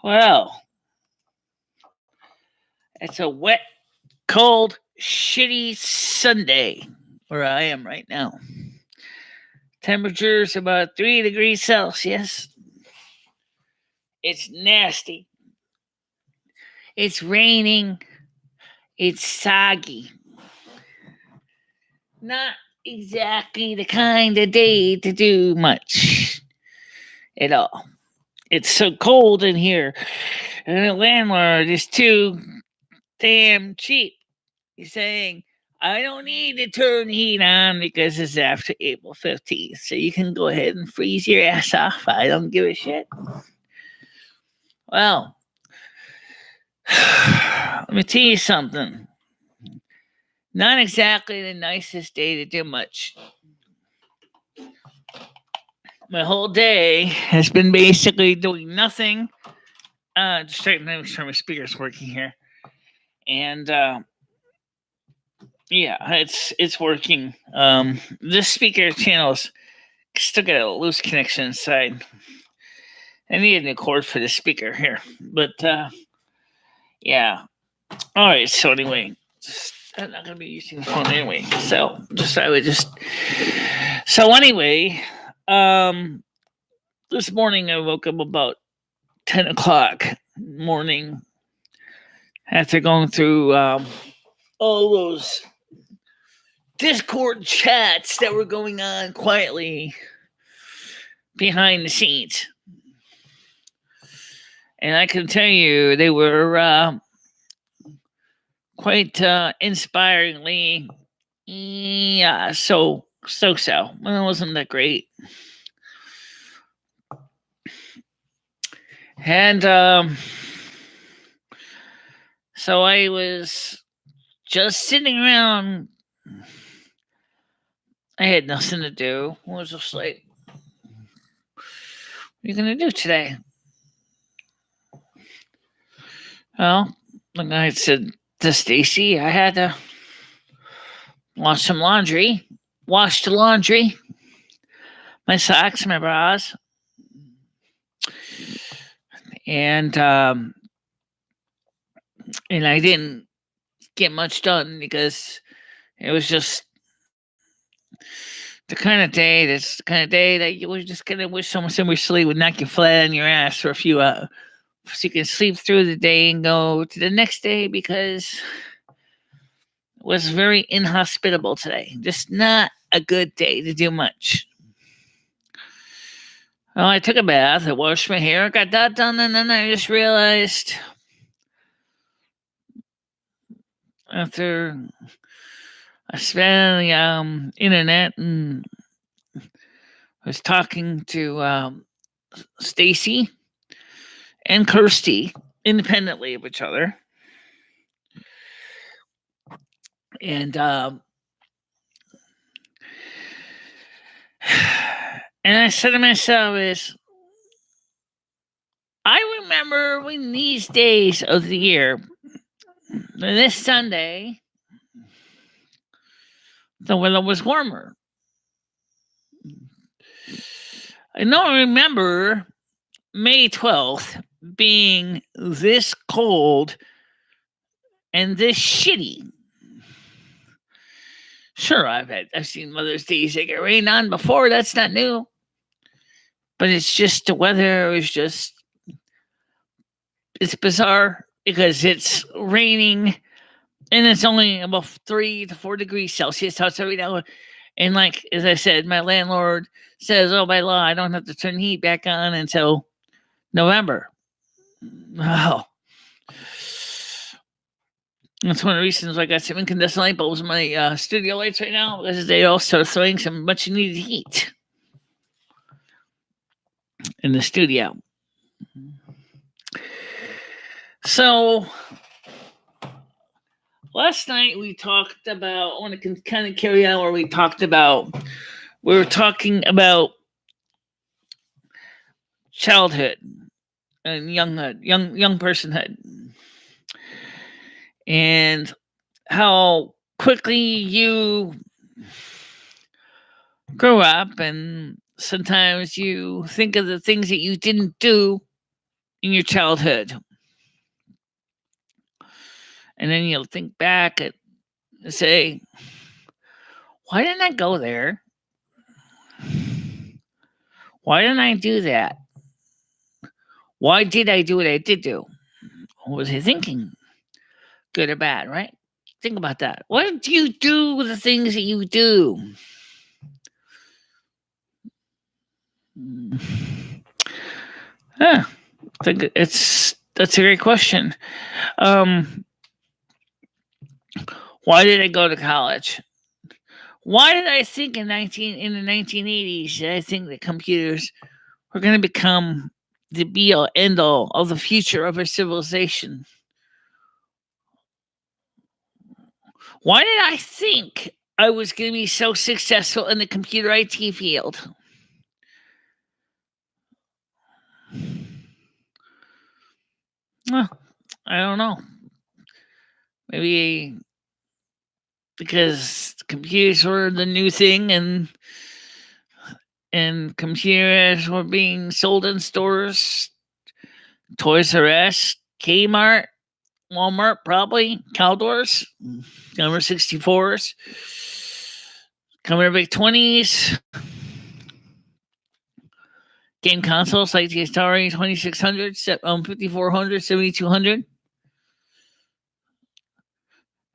Well, it's a wet, cold, shitty Sunday where I am right now. Temperature's about 3 degrees Celsius. It's nasty. It's raining. It's soggy. Not exactly the kind of day to do much at all. It's so cold in here, and the landlord is too damn cheap. He's saying, I don't need to turn the heat on because it's after April 15th. So you can go ahead and freeze your ass off. I don't give a shit. Well, let me tell you something. Not exactly the nicest day to do much. My whole day has been basically doing nothing. Just trying to make sure my speaker's working here. And yeah, it's working. This speaker channel's still got a loose connection inside. I need a new cord for the speaker here. But yeah. Alright, so anyway. I'm not gonna be using the phone anyway. So anyway, this morning I woke up about 10 o'clock morning after going through all those Discord chats that were going on quietly behind the scenes. And I can tell you they were quite inspiringly so. Well, it wasn't that great. And so I was just sitting around. I had nothing to do. I was just like, what are you going to do today? Well, like I said to Stacy, I had to wash the laundry, my socks, my bras. And I didn't get much done because it was just the kind of day that you were just gonna wish somebody sleep would knock you flat on your ass for a few hours, so you can sleep through the day and go to the next day, because it was very inhospitable today. Just not a good day to do much. Well, I took a bath, I washed my hair, got that done, and then I just realized after I spent on the internet and was talking to Stacy and Kirsty independently of each other. And I said to myself I remember when these days of the year, this Sunday, the weather was warmer. I don't remember May 12th being this cold and this shitty. Sure, I've seen Mother's Days that get rained on before. That's not new. But it's just the weather is just, it's bizarre because it's raining and it's only about 3 to 4 degrees Celsius outside right now. And like, as I said, my landlord says, by law, I don't have to turn the heat back on until November. Oh. That's one of the reasons I got some incandescent light bulbs in my studio lights right now, because they all start throwing some much needed heat in the studio. So last night we talked about, I want to kind of carry on where we were talking about childhood and young personhood, and how quickly you grow up, and sometimes you think of the things that you didn't do in your childhood. And then you'll think back and say, why didn't I go there? Why didn't I do that? Why did I do what I did do? What was I thinking? Good or bad, right? Think about that. What do you do with the things that you do? I think that's a great question. Why did I go to college? Why did I think in the 1980s that I think that computers were going to become the be all end all of the future of our civilization? Why did I think I was going to be so successful in the computer IT field? Well, I don't know. Maybe because computers were the new thing and computers were being sold in stores, Toys R Us, Kmart, Walmart, probably, Caldors, number 64s, Commodore VIC 20s, game consoles like the Atari 2600, 5400, 7200,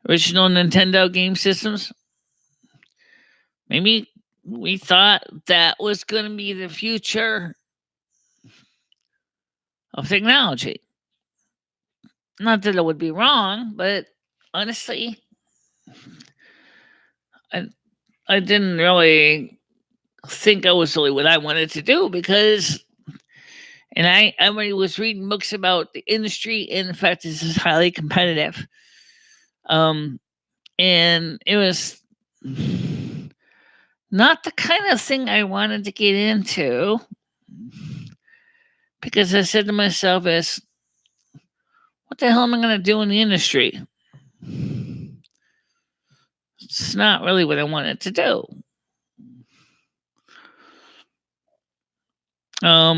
original Nintendo game systems. Maybe we thought that was going to be the future of technology. Not that it would be wrong, but honestly, I didn't really think I was really what I wanted to do because, and I already was reading books about the industry, and in fact, this is highly competitive. And it was not the kind of thing I wanted to get into because I said to myself, "Is what the hell am I going to do in the industry? It's not really what I wanted to do." I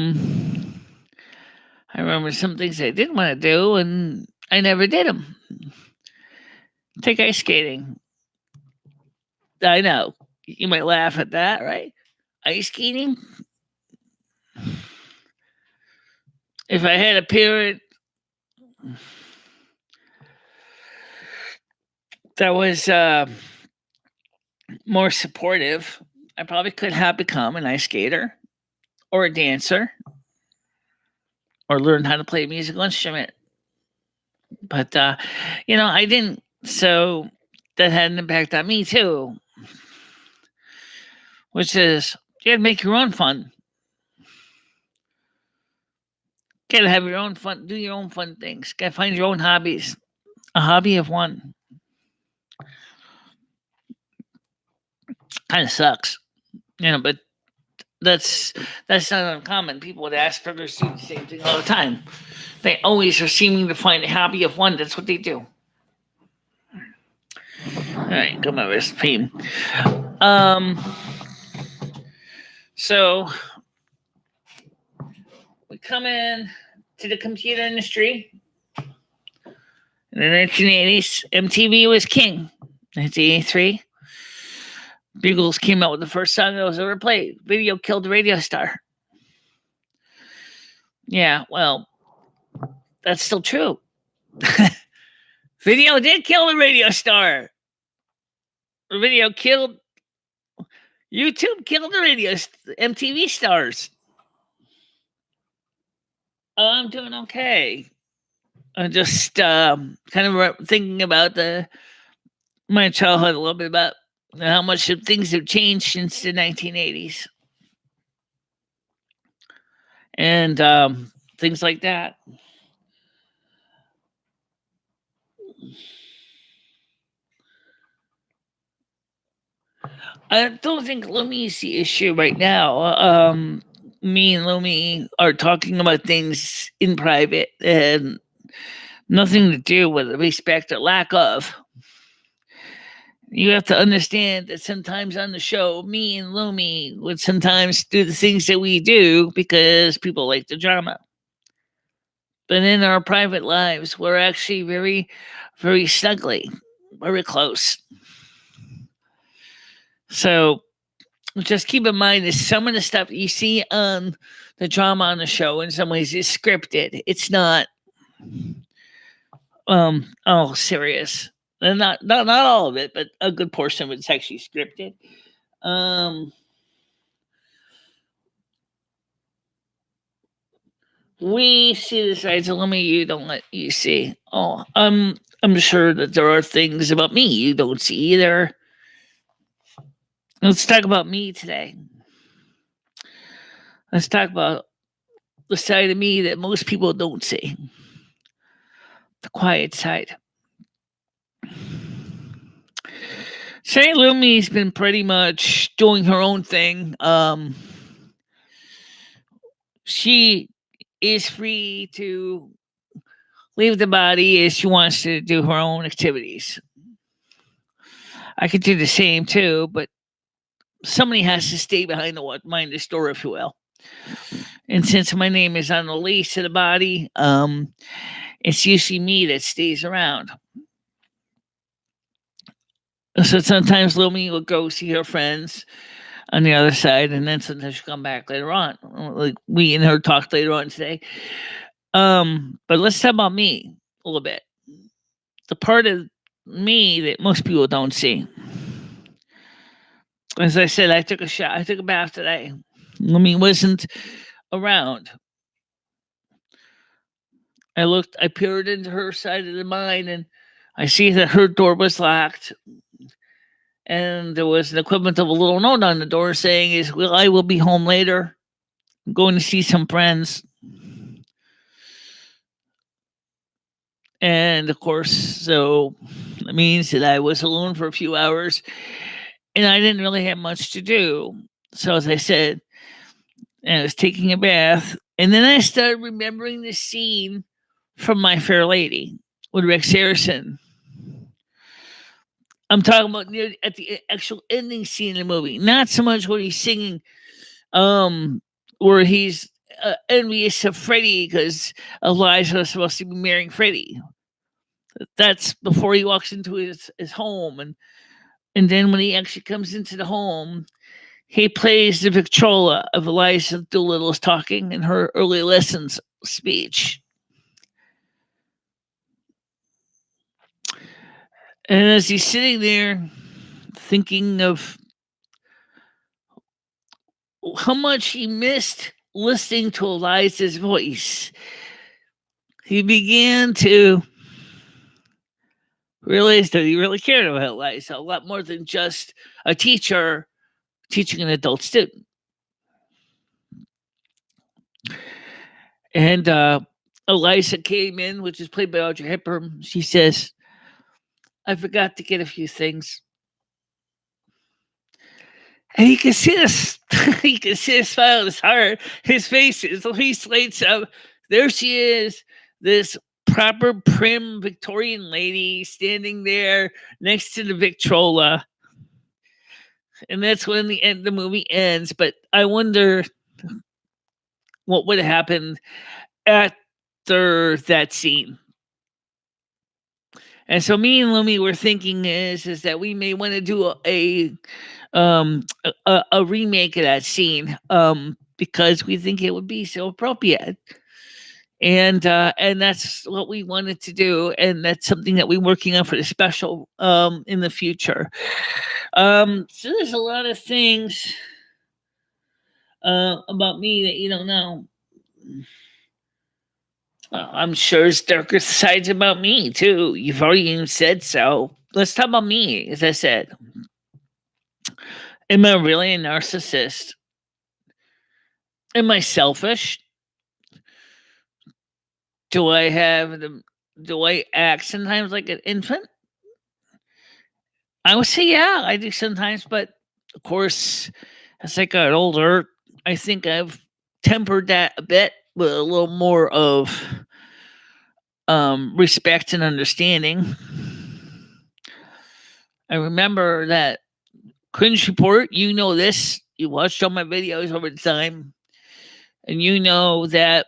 remember some things I did want to do, and I never did them. Take ice skating. I know you might laugh at that, right? Ice skating. If I had a parent that was more supportive, I probably could have become an ice skater or a dancer or learned how to play a musical instrument. But, I didn't. So that had an impact on me too, which is you gotta make your own fun. Gotta have your own fun, do your own fun things. Gotta find your own hobbies. A hobby of one. Kind of sucks, but that's not uncommon. People with Asperger's do the same thing all the time. They always are seeming to find a hobby of one. That's what they do. All right, got my wrist pain. So we come in to the computer industry. In the 1980s, MTV was king. 1983, Bugles came out with the first song that was ever played. Video killed the radio star. Yeah, well, that's still true. Video did kill the radio star. Video killed. YouTube killed the MTV stars. I'm doing okay. I'm just kind of thinking about my childhood a little bit, about how much things have changed since the 1980s. And things like that. I don't think Lumi is the issue right now. Me and Lumi are talking about things in private and nothing to do with respect or lack of. You have to understand that sometimes on the show, me and Lumi would sometimes do the things that we do because people like the drama. but in our private lives, we're actually very, very snuggly, very close. So just keep in mind that some of the stuff you see on the drama on the show in some ways is scripted. It's not serious. And not all of it, but a good portion of it's actually scripted. We see the sides of me you don't let you see. Oh, I'm sure that there are things about me you don't see either. Let's talk about me today. Let's talk about the side of me that most people don't see. The quiet side. Say Lumi's been pretty much doing her own thing. She is free to leave the body as she wants to do her own activities. I could do the same too, but somebody has to stay behind the door, if you will. And since my name is on the lease of the body, it's usually me that stays around. So sometimes Lumi will go see her friends on the other side, and then sometimes she'll come back later on. Like we and her talked later on today. But let's talk about me a little bit. The part of me that most people don't see. As I said, I took a bath today. Lumi wasn't around. I peered into her side of the mine, and I see that her door was locked. And there was an equivalent of a little note on the door saying, I will be home later. I'm going to see some friends. And of course, so it means that I was alone for a few hours and I didn't really have much to do. So as I said, I was taking a bath, and then I started remembering the scene from My Fair Lady with Rex Harrison. I'm talking about at the actual ending scene in the movie, not so much when he's singing, where he's envious of Freddie because Eliza was supposed to be marrying Freddie. That's before he walks into his home, and then when he actually comes into the home, he plays the Victrola of Eliza Doolittle's talking in her early lessons speech. And as he's sitting there thinking of how much he missed listening to Eliza's voice, he began to realize that he really cared about Eliza a lot more than just a teacher teaching an adult student. And Eliza came in, which is played by Audrey Hepburn. She says, I forgot to get a few things. And you can see this. You can see his smile, his heart, his face. His face lights up. There she is, this proper, prim Victorian lady standing there next to the Victrola. And that's when the movie ends. But I wonder what would have happened after that scene. And so me and Lumi were thinking is that we may want to do a remake of that scene because we think it would be so appropriate. And that's what we wanted to do, and that's something that we're working on for the special in the future. So there's a lot of things about me that you don't know. I'm sure there's darker sides about me too. You've already even said so. Let's talk about me, as I said. Am I really a narcissist? Am I selfish? Do I act sometimes like an infant? I would say yeah, I do sometimes, but of course, as I got older, I think I've tempered that a bit with a little more of respect and understanding. I remember that Cringe Report, you know this. You watched all my videos over the time. And you know that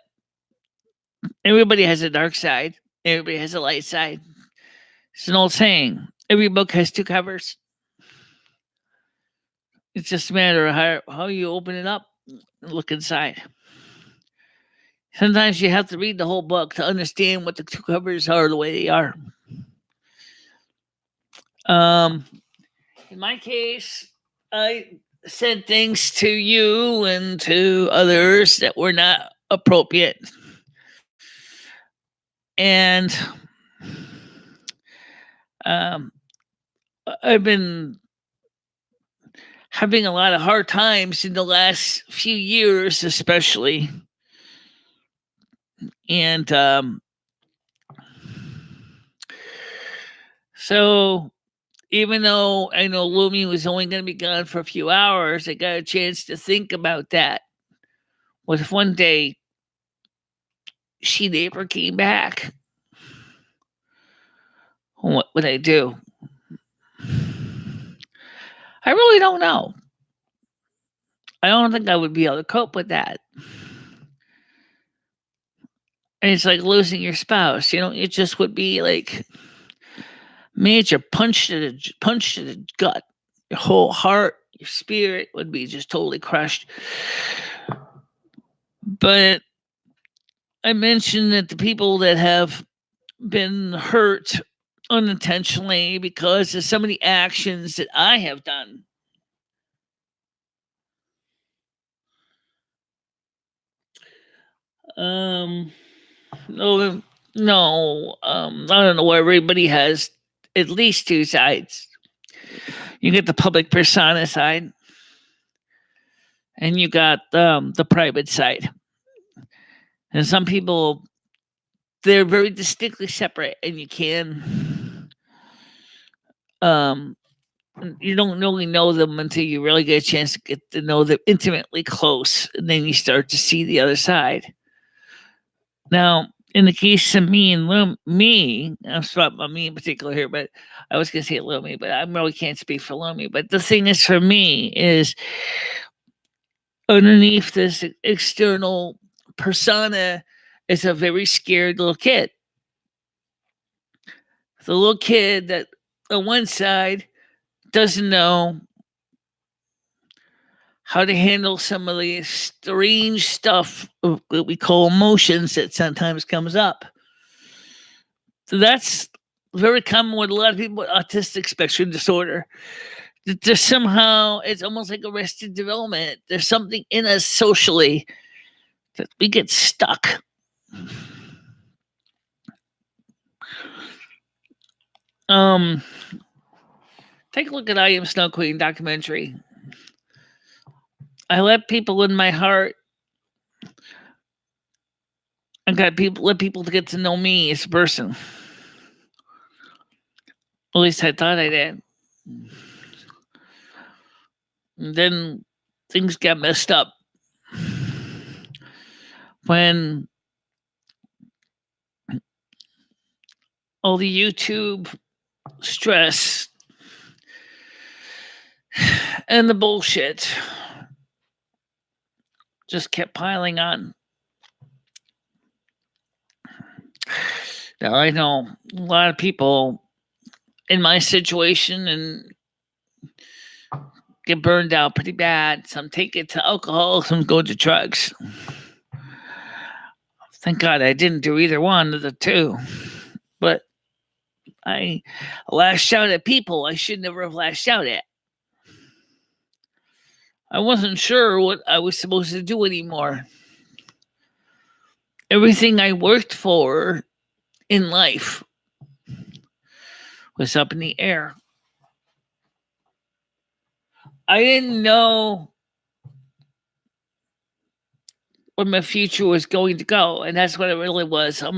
Everybody has a dark side. Everybody has a light side. It's an old saying. Every book has two covers. It's just a matter of how you open it up and look inside. Sometimes you have to read the whole book to understand what the two covers are the way they are. Um, in my case, I said things to you and to others that were not appropriate. And I've been having a lot of hard times in the last few years, especially. And so even though I know Lumi was only going to be gone for a few hours, I got a chance to think about that. What if one day she never came back? What would I do? I really don't know. I don't think I would be able to cope with that. And it's like losing your spouse. It just would be like major punch to the gut. Your whole heart, your spirit would be just totally crushed. But I mentioned that the people that have been hurt unintentionally because of some of the actions that I have done. No, I don't know why everybody has at least two sides. You get the public persona side, and you got the private side. And some people, they're very distinctly separate, and you don't really know them until you really get a chance to get to know them intimately close, and then you start to see the other side. Now, in the case of me and I'm talking about me in particular here, but I was going to say Lumi, but I really can't speak for Lumi. But the thing is, for me, is underneath this external persona is a very scared little kid. The little kid that on one side doesn't know how to handle some of the strange stuff that we call emotions that sometimes comes up. So that's very common with a lot of people with autistic spectrum disorder. There's somehow, it's almost like arrested development. There's something in us socially that we get stuck. Take a look at I Am Snow Queen documentary. I let people in my heart. I got let people to get to know me as a person. At least I thought I did. And then things got messed up when all the YouTube stress and the bullshit just kept piling on. Now, I know a lot of people in my situation and get burned out pretty bad. Some take it to alcohol, some go to drugs. Thank God I didn't do either one of the two. But I lashed out at people I should never have lashed out at. I wasn't sure what I was supposed to do anymore. Everything I worked for in life was up in the air. I didn't know where my future was going to go, and that's what it really was. That's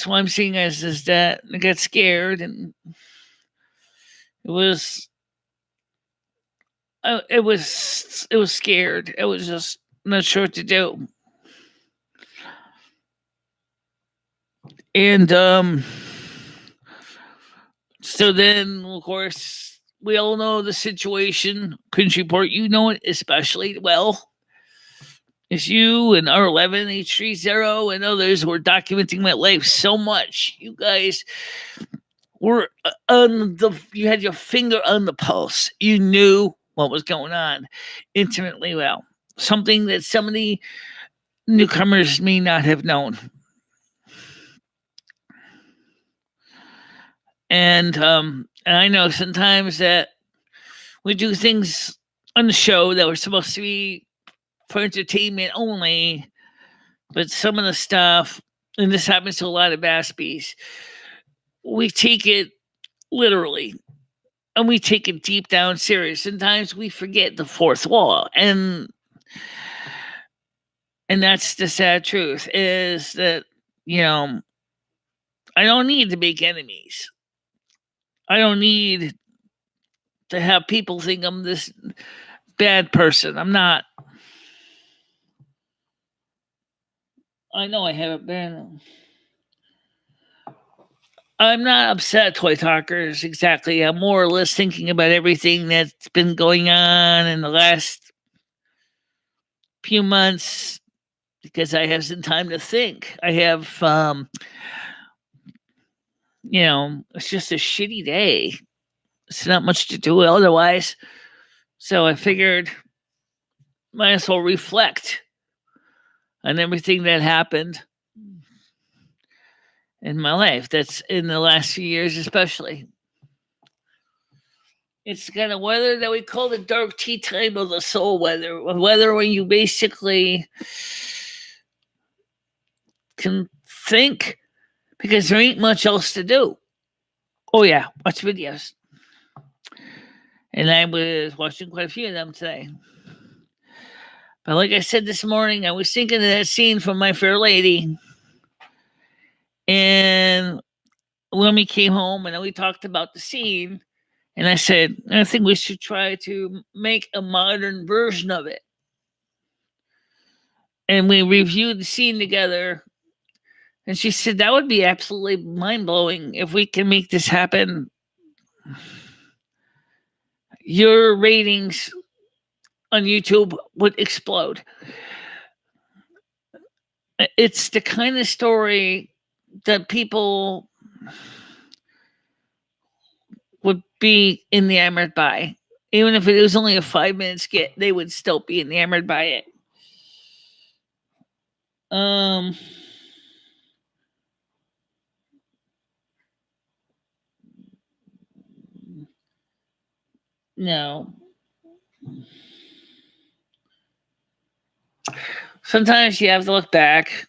what I'm seeing is that I got scared, and it was scared. It was just not sure what to do. And so then, of course, we all know the situation. Country Port, you know it especially well. It's you and R11, H30, and others were documenting my life so much. You guys were you had your finger on the pulse. You knew what was going on intimately well. Something that some of the newcomers may not have known. And I know sometimes that we do things on the show that were supposed to be for entertainment only, but some of the stuff, and this happens to a lot of Aspies, we take it literally and we take it deep down serious. Sometimes we forget the fourth wall, and that's the sad truth, is that, I don't need to make enemies. I don't need to have people think I'm this bad person. I'm not. I know I haven't been. I'm not upset, Toy Talkers, exactly. I'm more or less thinking about everything that's been going on in the last few months because I have some time to think. I have, it's just a shitty day. It's not much to do otherwise. So I figured might as well reflect on everything that happened in my life. That's in the last few years, especially. It's the kind of weather that we call the dark tea time of the soul weather. Weather when you basically can think because there ain't much else to do. Oh, yeah, watch videos. And I was watching quite a few of them today. But like I said this morning, I was thinking of that scene from My Fair Lady. And when we came home and we talked about the scene, and I said, I think we should try to make a modern version of it. And we reviewed the scene together. And she said, that would be absolutely mind-blowing if we can make this happen. Your ratings on YouTube would explode. It's the kind of story that people would be enamored by. Even if it was only a 5-minute skit, they would still be enamored by it. No. Sometimes you have to look back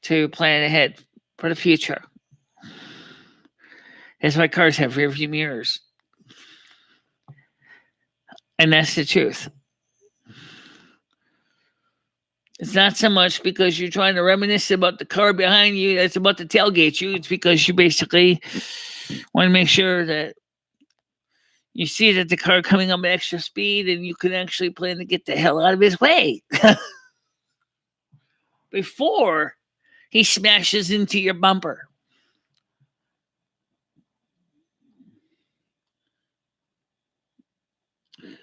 to plan ahead for the future. That's why cars have rear view mirrors. And that's the truth. It's not so much because you're trying to reminisce about the car behind you that's about to tailgate you. It's because you basically want to make sure that you see that the car coming up at extra speed and you can actually plan to get the hell out of his way before he smashes into your bumper.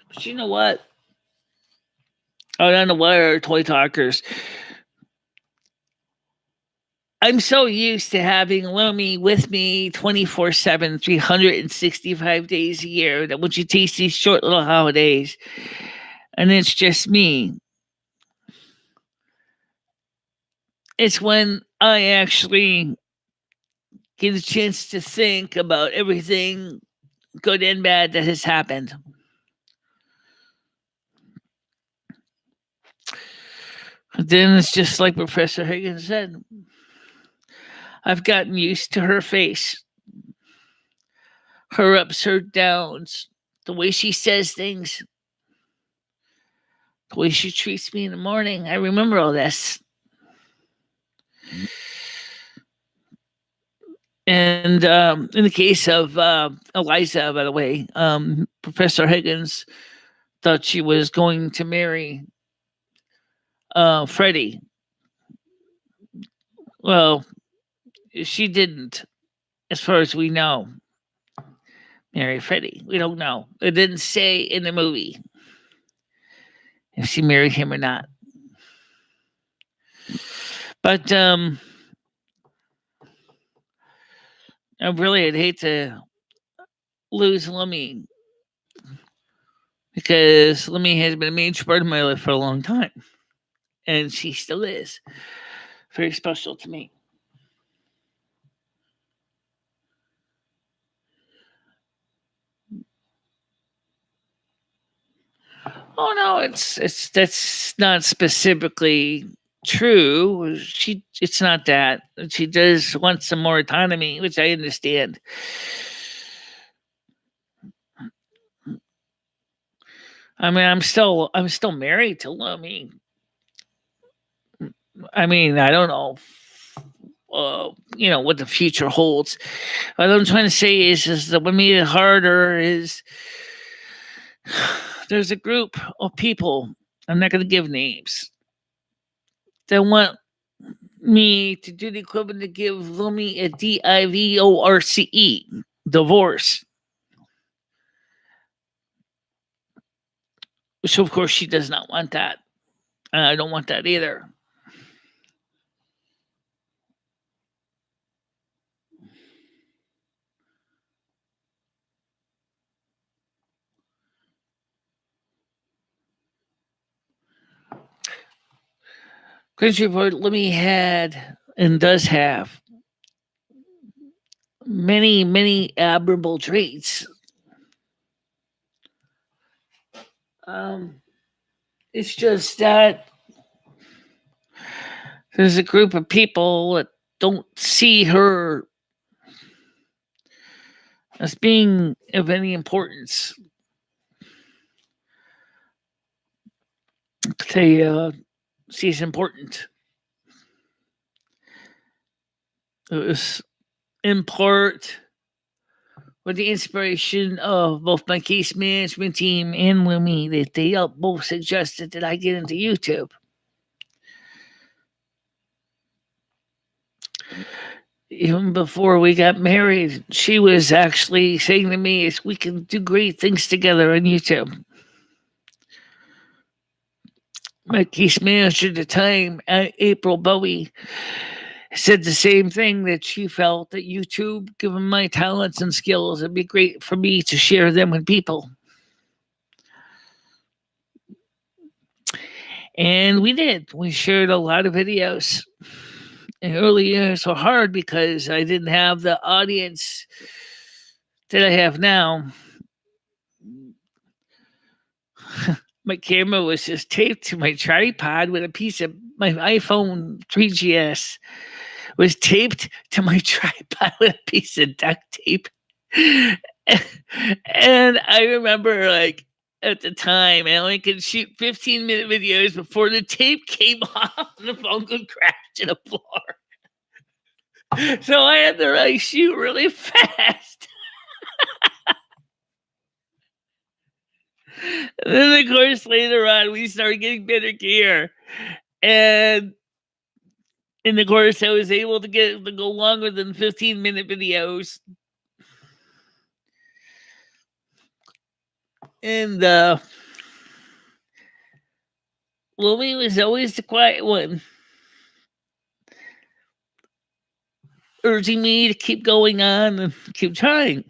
But you know what? Out on the wire, Toy Talkers. I'm so used to having Lomi with me 24/7, 365 days a year that when you taste these short little holidays, and it's just me, it's when I actually get a chance to think about everything good and bad that has happened. Then it's just like Professor Higgins said. I've gotten used to her face, her ups, her downs, the way she says things, the way she treats me in the morning. I remember all this. And in the case of Eliza, by the way, Professor Higgins thought she was going to marry Freddie. Well, she didn't, as far as we know, marry Freddie. We don't know. It didn't say in the movie. if she married him or not. But I really, I'd hate to lose Lummy, because Lummy has been a major part of my life for a long time, and she still is very special to me. Oh no, it's that's not specifically true. It's not that. She does want some more autonomy, which I understand. I mean, I'm still married to Lummy. I mean, I don't know, what the future holds. What I'm trying to say is that what made it harder is there's a group of people. I'm not going to give names. That want me to do the equivalent to give Lummy a divorce, divorce. So of course she does not want that. And I don't want that either. Cringe Report, Lummy had and does have many, many admirable traits. It's just that there's a group of people that don't see her as being of any importance. They see it's important. It was in part with the inspiration of both my case management team and Lummy that they both suggested that I get into YouTube. Even before we got married, she was actually saying to me, we can do great things together on YouTube. My case manager at the time, April Bowie, said the same thing, that she felt that YouTube, given my talents and skills, it'd be great for me to share them with people. And we did. We shared a lot of videos. In early years were hard because I didn't have the audience that I have now. My camera was just taped to my tripod with a piece of my iPhone 3GS was taped to my tripod with a piece of duct tape. And I remember, like, at the time, I only could shoot 15-minute videos before the tape came off and the phone could crash to the floor. So I had to, like, shoot really fast. And then, of course, later on, we started getting better gear. And of course, I was able to get to go longer than 15-minute videos. And Lummy was always the quiet one, urging me to keep going on and keep trying.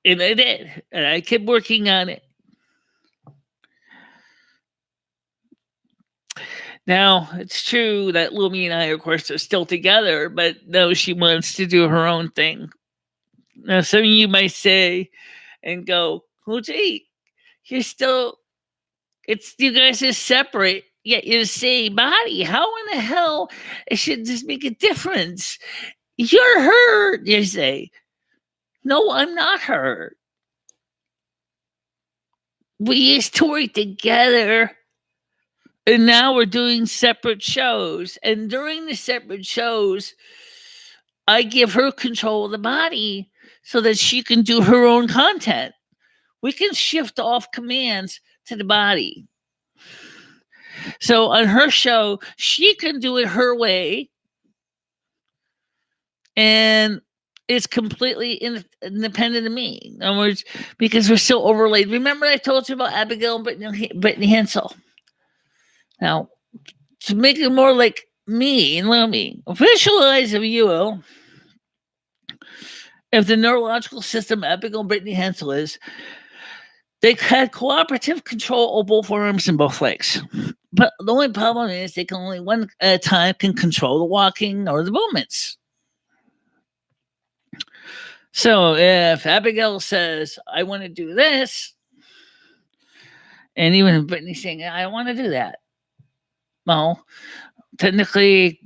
And I did. And I kept working on it. Now, it's true that Lummy and I, of course, are still together, but no, she wants to do her own thing. Now, some of you might say and go, well, gee, you're still, you guys are separate, yet you're the same body. How in the hell should this make a difference? You're her, you say. No, I'm not her. We used to work together, and now we're doing separate shows. And during the separate shows, I give her control of the body so that she can do her own content. We can shift off commands to the body. So on her show, she can do it her way. And is completely independent of me. In other words, because we're so overlaid. Remember I told you about Abigail and Brittany Hensel? Now, to make it more like me and Lumi, visualize a Yule. If the neurological system Abigail and Brittany Hensel is, they had cooperative control of both arms and both legs. But the only problem is they can only one at a time can control the walking or the movements. So if Abigail says, I want to do this, and even Brittany saying, I want to do that, well, technically,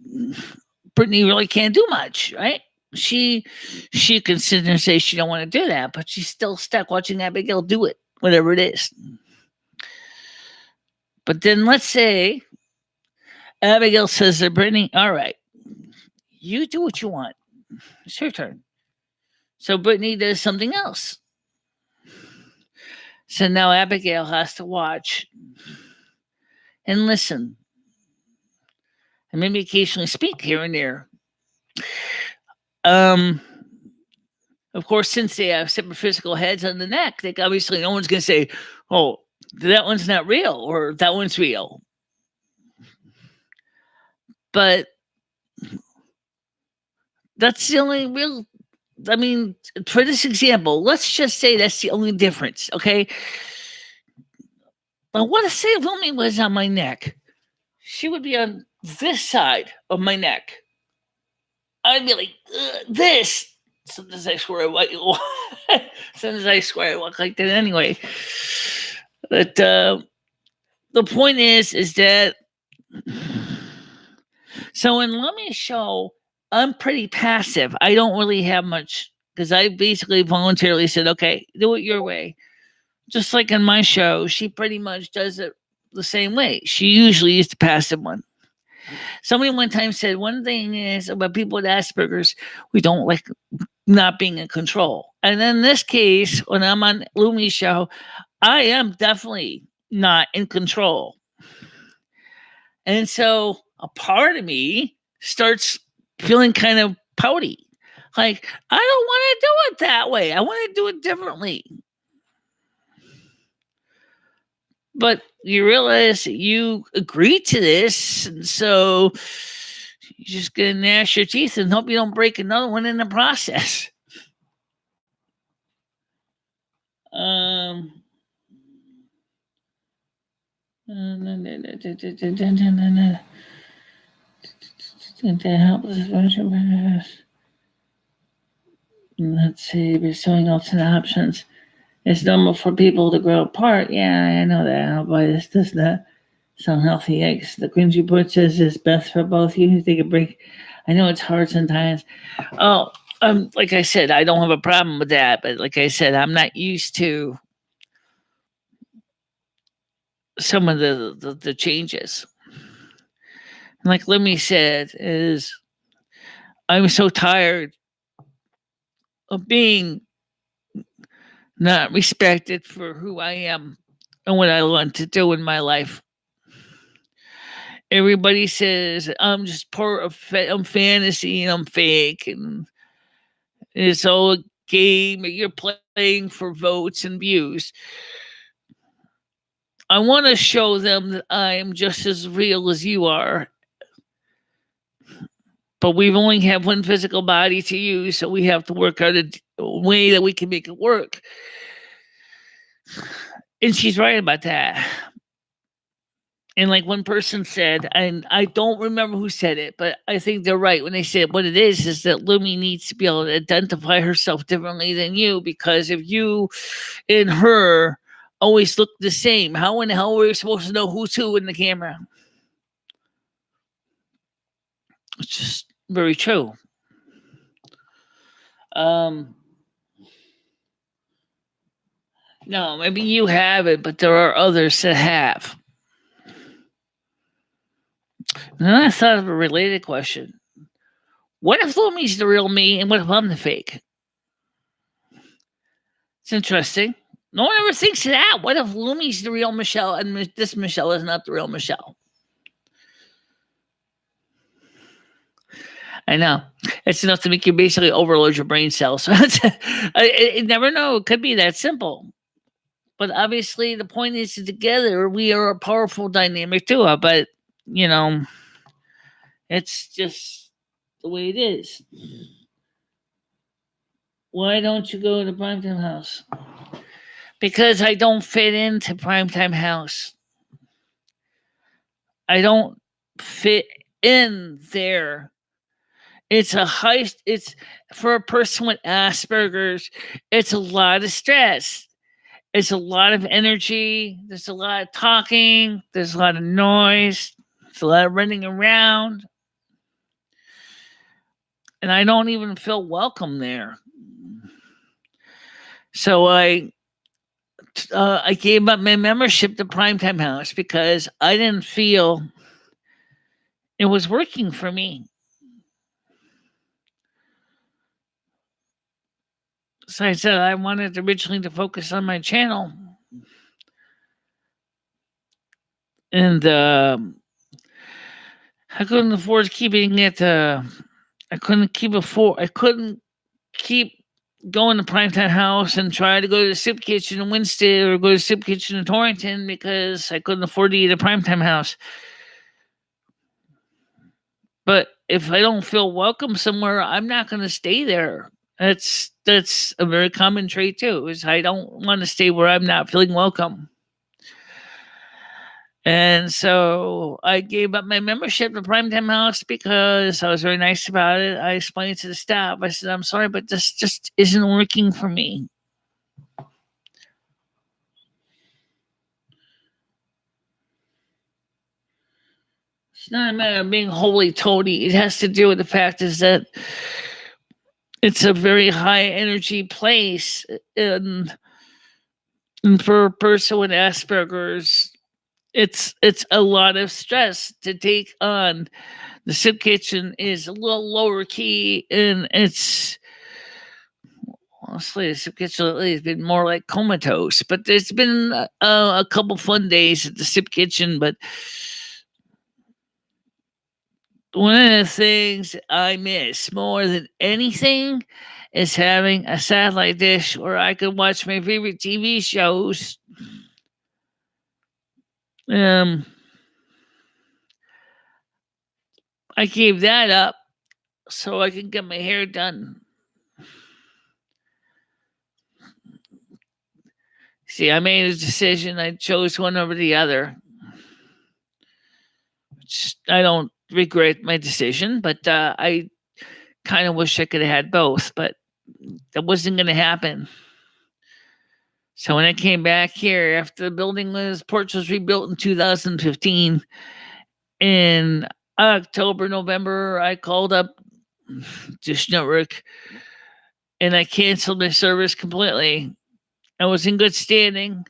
Brittany really can't do much, right? She can sit there and say she don't want to do that, but she's still stuck watching Abigail do it, whatever it is. But then let's say Abigail says to Brittany, all right, you do what you want. It's your turn. So Brittany does something else. So now Abigail has to watch and listen. And maybe occasionally speak here and there. Of course, since they have separate physical heads on the neck, they obviously no one's going to say, oh, that one's not real or that one's real. But that's the only real, I mean, for this example, let's just say that's the only difference, okay? I want to say if Lumi was on my neck, she would be on this side of my neck. I'd be like, this. Sometimes I swear I walk. Sometimes I swear I walk like that anyway. But the point is that so in Lummy's show, I'm pretty passive. I don't really have much because I basically voluntarily said, okay, do it your way. Just like in my show, she pretty much does it the same way. She usually is the passive one. Somebody one time said one thing is about people with Asperger's, we don't like not being in control. And in this case, when I'm on Lumi's show, I am definitely not in control. And so a part of me starts feeling kind of pouty. Like, I don't want to do it that way. I want to do it differently. But you realize that you agreed to this, and so you're just going to gnash your teeth and hope you don't break another one in the process. Let's see, pursuing alternate options. It's normal for people to grow apart. Yeah, I know that. Oh boy, this does not sound healthy. Yikes. The Queen's report says it's best for both you to take a break. I know it's hard sometimes. Oh, like I said, I don't have a problem with that. But like I said, I'm not used to some of the changes. And like Lemmy said, is I'm so tired of being not respected for who I am and what I want to do in my life. Everybody says I'm just part of fantasy and I'm fake and it's all a game and you're playing for votes and views. I want to show them that I am just as real as you are. But we only have one physical body to use, so we have to work out a way that we can make it work. And she's right about that. And like one person said, and I don't remember who said it, but I think they're right when they said what it is that Lumi needs to be able to identify herself differently than you, because if you and her always look the same, how in the hell are we supposed to know who's who in the camera? It's just very true. No, maybe you have it, but there are others that have. And then I thought of a related question. What if Lumi's the real me and what if I'm the fake? It's interesting. No one ever thinks of that. What if Lumi's the real Michelle and this Michelle is not the real Michelle? I know. It's enough to make you basically overload your brain cells. So you never know. It could be that simple. But obviously, the point is that together we are a powerful dynamic duo. But, you know, it's just the way it is. Why don't you go to Primetime House? Because I don't fit into Primetime House. I don't fit in there. It's it's for a person with Asperger's, it's a lot of stress. It's a lot of energy. There's a lot of talking. There's a lot of noise. There's a lot of running around. And I don't even feel welcome there. So I gave up my membership to Primetime House because I didn't feel it was working for me. So I said I wanted originally to focus on my channel. And I couldn't afford keeping it. I couldn't keep going to Primetime House and try to go to the Soup Kitchen in Winston or go to the Soup Kitchen in Torrington because I couldn't afford to eat at Primetime House. But if I don't feel welcome somewhere, I'm not going to stay there. That's a very common trait too. Is I don't want to stay where I'm not feeling welcome. And so I gave up my membership to Primetime House because I was very nice about it. I explained to the staff. I said, "I'm sorry, but this just isn't working for me." It's not a matter of being holy toady. It has to do with the fact is that it's a very high energy place, and for a person with Asperger's, it's a lot of stress to take on. The Soup Kitchen is a little lower key, and it's honestly the Soup Kitchen lately has been more like comatose. But there's been a couple fun days at the Soup Kitchen, but one of the things I miss more than anything is having a satellite dish where I could watch my favorite TV shows. I gave that up so I could get my hair done. See, I made a decision. I chose one over the other. I don't regret my decision, but I kind of wish I could have had both, but that wasn't going to happen. So when I came back here after the porch was rebuilt in 2015, in October, November, I called up Dish Network and I canceled my service completely. I was in good standing.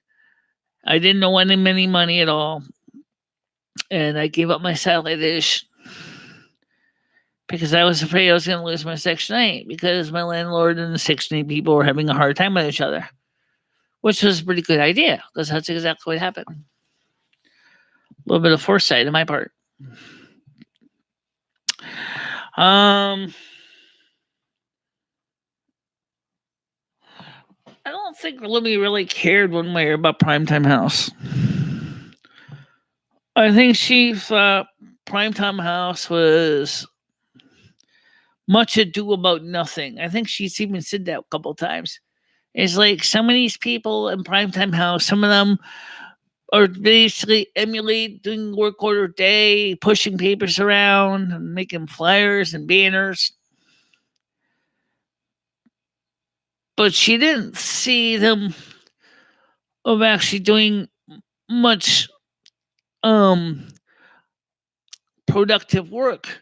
I didn't owe any money at all. And I gave up my satellite dish because I was afraid I was going to lose my Section 8 because my landlord and the Section 8 people were having a hard time with each other, which was a pretty good idea because that's exactly what happened. A little bit of foresight on my part. I don't think Libby really cared one way about Primetime House. I think she thought Primetime House was much ado about nothing. I think she's even said that a couple times. It's like some of these people in Primetime House, some of them are basically emulate doing work order day, pushing papers around and making flyers and banners. But she didn't see them of actually doing much productive work.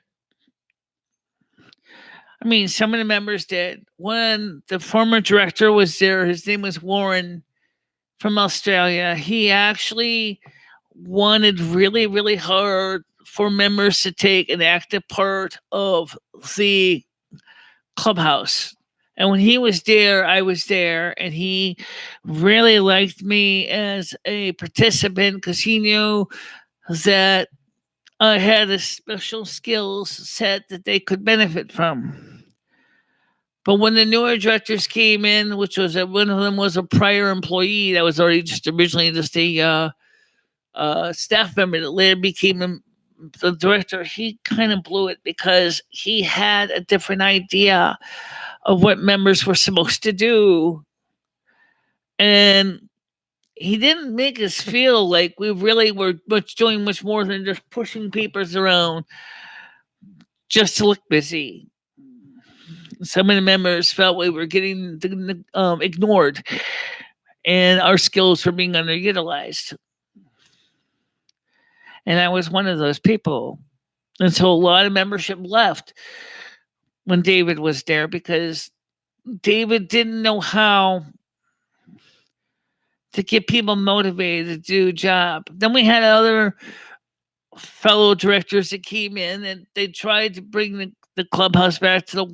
I mean, some of the members did. When the former director was there, his name was Warren from Australia. He actually wanted really, really hard for members to take an active part of the clubhouse. And when he was there, I was there, and he really liked me as a participant because he knew that had a special skills set that they could benefit from. But when the newer directors came in, which was one of them was a prior employee that was already just originally just a staff member that later became the director, he kind of blew it because he had a different idea of what members were supposed to do. And he didn't make us feel like we really were doing much more than just pushing papers around just to look busy. Some of the members felt we were getting ignored and our skills were being underutilized. And I was one of those people. And so a lot of membership left when David was there because David didn't know how to get people motivated to do a job. Then we had other fellow directors that came in and they tried to bring the clubhouse back to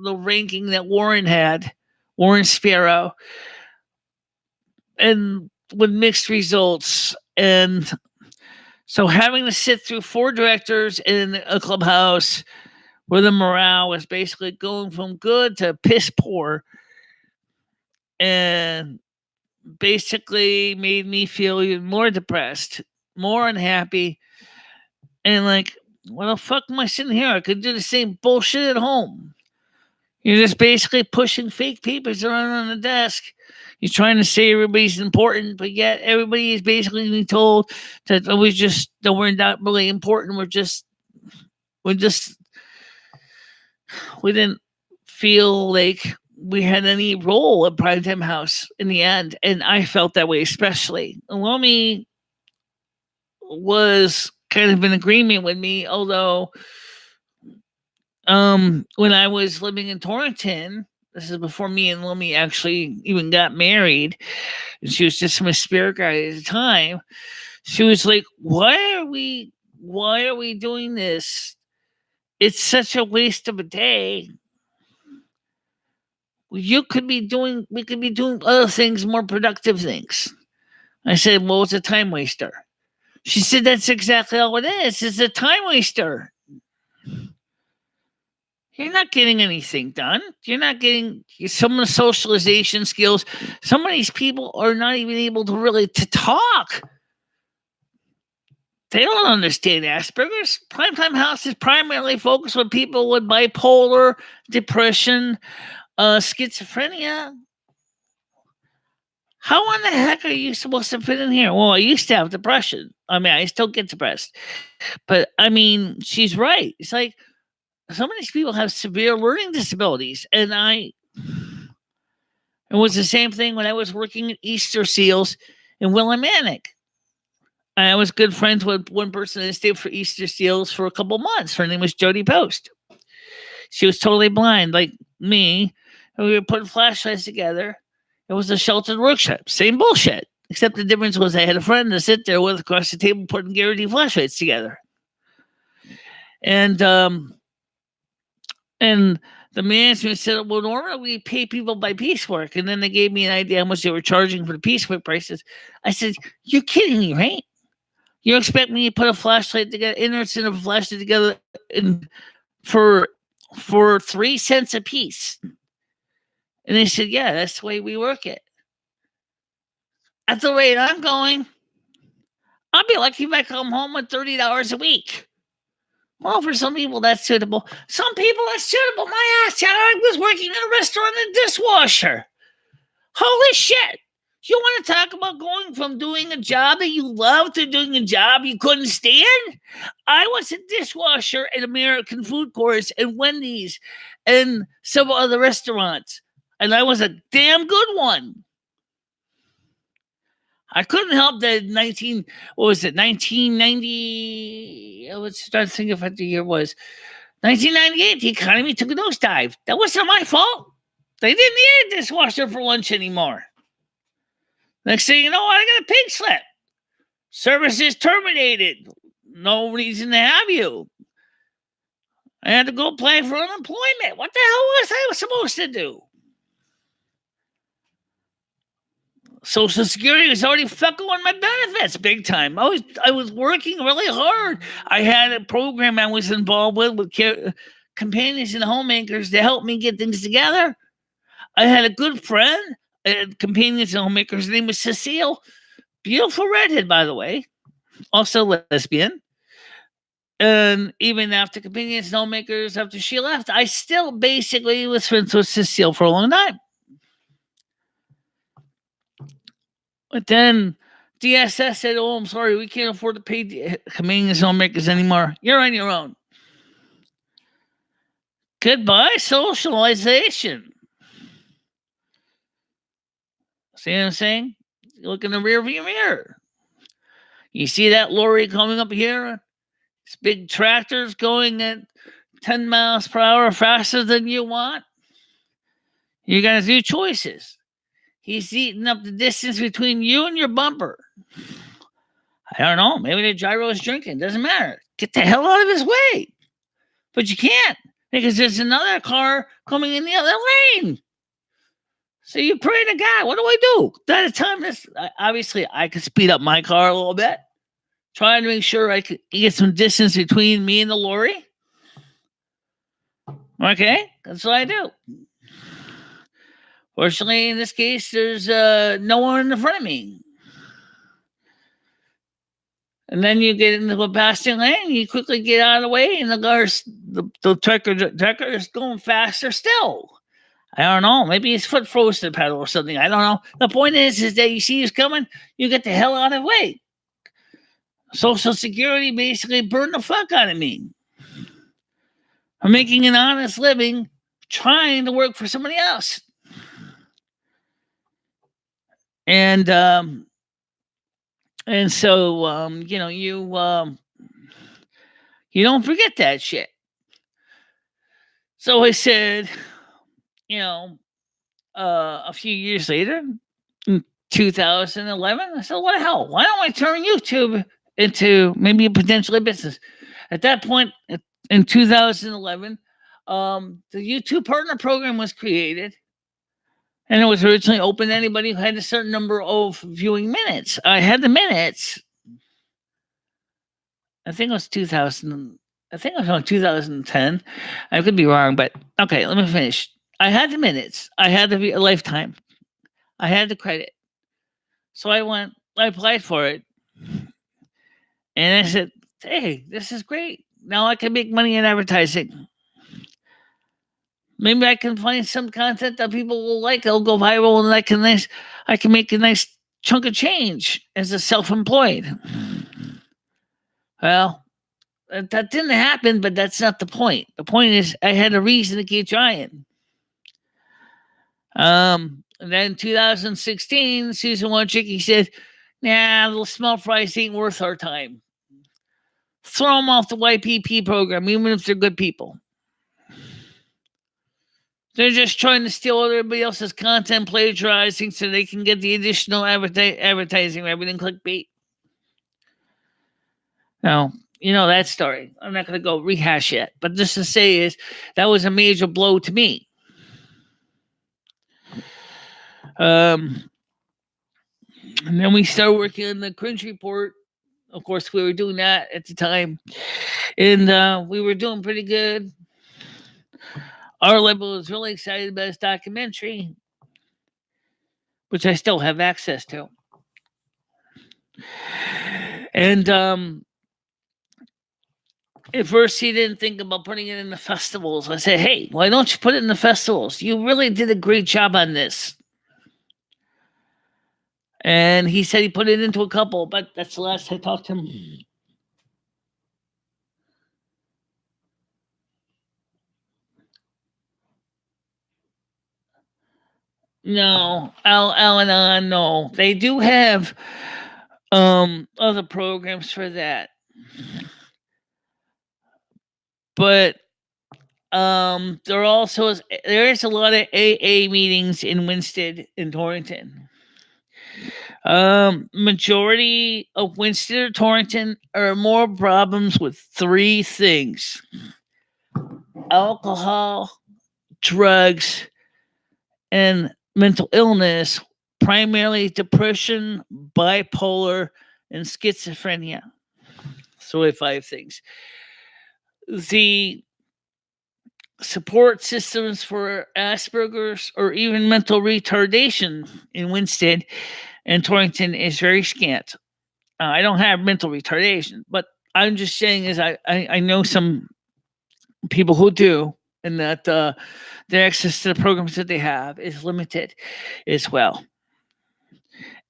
the ranking that Warren had, Warren Sparrow, and with mixed results. And so having to sit through 4 directors in a clubhouse where the morale was basically going from good to piss poor and basically made me feel even more depressed, more unhappy, and like, what the fuck am I sitting here? I could do the same bullshit at home. You're just basically pushing fake papers around on the desk. You're trying to say everybody's important, but yet everybody is basically being told that we're not really important. We didn't feel like we had any role at Primetime House in the end, and I felt that way especially. Lomi was kind of in agreement with me, although when I was living in Torrington, this is before me and Lomi actually even got married, and she was just my spirit guide at the time. She was like, why are we doing this? It's such a waste of a day. We could be doing other things, more productive things. I said, well, it's a time waster. She said, that's exactly all it is. It's a time waster. You're not getting anything done. You're not getting some of the socialization skills. Some of these people are not even able to really to talk. They don't understand Asperger's. Primetime House is primarily focused on people with bipolar, depression, schizophrenia. How in the heck are you supposed to fit in here? Well, I used to have depression. I mean, I still get depressed. But, I mean, she's right. It's like some of these people have severe learning disabilities. And it was the same thing when I was working at Easter Seals in Willimantic. I was good friends with one person that stayed for Easter Seals for a couple months. Her name was Jody Post. She was totally blind, like me. And we were putting flashlights together. It was a sheltered workshop. Same bullshit. Except the difference was I had a friend to sit there with across the table putting guaranteed flashlights together. And the management said, well, normally we pay people by piecework. And then they gave me an idea how much they were charging for the piecework prices. I said, you're kidding me, right? You expect me to put a flashlight together, innards and a flashlight together for 3 cents a piece? And they said, yeah, that's the way we work it. At the rate I'm going, I'll be lucky if I come home with $30 a week. Well, for some people, that's suitable. Some people, that's suitable. My ass, I was working in a restaurant and dishwasher. Holy shit. You want to talk about going from doing a job that you love to doing a job you couldn't stand? I was a dishwasher at American Food Courts and Wendy's and several other restaurants. And I was a damn good one. I couldn't help that 1990? I was trying to think of what the year was. 1998, the economy took a nosedive. That wasn't my fault. They didn't need a dishwasher for lunch anymore. Next thing you know, I got a pig slip. Services terminated. No reason to have you. I had to go apply for unemployment. What the hell was I supposed to do? Social Security was already fucking on my benefits big time. I was working really hard. I had a program I was involved with companions and homemakers to help me get things together. I had a good friend, companions and homemakers. Her name was Cecile. Beautiful redhead, by the way. Also lesbian. And even after companions and homemakers, after she left, I still basically was friends with Cecile for a long time. But then DSS said, "Oh, I'm sorry, we can't afford to pay companions and homemakers anymore. You're on your own." Goodbye, socialization. See what I'm saying? You look in the rear view mirror. You see that lorry coming up here? This big tractor's going at 10 miles per hour faster than you want. You're going to do choices. He's eating up the distance between you and your bumper. I don't know. Maybe the gyro is drinking. Doesn't matter. Get the hell out of his way. But you can't because there's another car coming in the other lane. So you pray to God. What do I do? By the time this, obviously, I could speed up my car a little bit, trying to make sure I could get some distance between me and the lorry. Okay, that's what I do. Fortunately, in this case, there's no one in front of me. And then you get into a passing lane, you quickly get out of the way, and the trucker is going faster still. I don't know. Maybe his foot froze to the pedal or something. I don't know. The point is that you see he's coming, you get the hell out of the way. Social Security basically burned the fuck out of me. I'm making an honest living trying to work for somebody else. And so you don't forget that shit. So I said, a few years later, in 2011, I said, what the hell? Why don't I turn YouTube into maybe potentially a business? At that point, in 2011, the YouTube Partner Program was created. And it was originally open to anybody who had a certain number of viewing minutes. I had the minutes. I think it was 2000. I think it was around 2010. I could be wrong, but okay, let me finish. I had the minutes. I had the lifetime. I had the credit. So I applied for it. And I said, hey, this is great. Now I can make money in advertising. Maybe I can find some content that people will like. It'll go viral, and I can make a nice chunk of change as a self-employed. Well, that didn't happen, but that's not the point. The point is I had a reason to keep trying. And then in 2016, season one chickie said, nah, the small fries ain't worth our time. Throw them off the YPP program, even if they're good people. They're just trying to steal everybody else's content, plagiarizing so they can get the additional advertising revenue and clickbait. Now, you know that story. I'm not going to go rehash it. But just to say is, that was a major blow to me. And then we started working on the Cringe Report. Of course, we were doing that at the time. And we were doing pretty good. Our label was really excited about this documentary, which I still have access to. And at first, he didn't think about putting it in the festivals. I said, hey, why don't you put it in the festivals? You really did a great job on this. And he said he put it into a couple, but that's the last I talked to him. No, Al-Anon, no. They do have other programs for that. But there is a lot of AA meetings in Winston and Torrington. Majority of Winston or Torrington are more problems with three things: alcohol, drugs, and mental illness, primarily depression, bipolar, and schizophrenia. So we have 5 things. The support systems for Asperger's or even mental retardation in Winston and Torrington is very scant. I don't have mental retardation, but I'm just saying is I know some people who do, and that their access to the programs that they have is limited as well.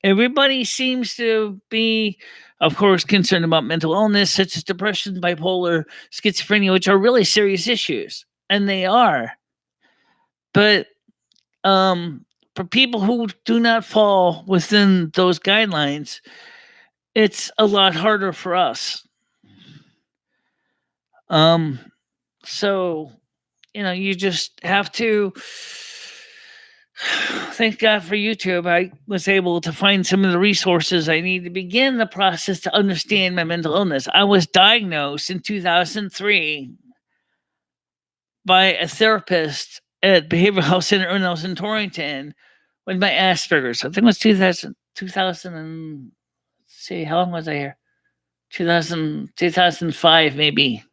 Everybody seems to be, of course, concerned about mental illness such as depression, bipolar, schizophrenia, which are really serious issues, and they are. But for people who do not fall within those guidelines, it's a lot harder for us. So, you just have to thank God for YouTube. I was able to find some of the resources I need to begin the process to understand my mental illness. I was diagnosed in 2003 by a therapist at Behavioral Health Center when I was in Torrington with my Asperger's. I think it was 2000 and see, how long was I here? 2005 maybe.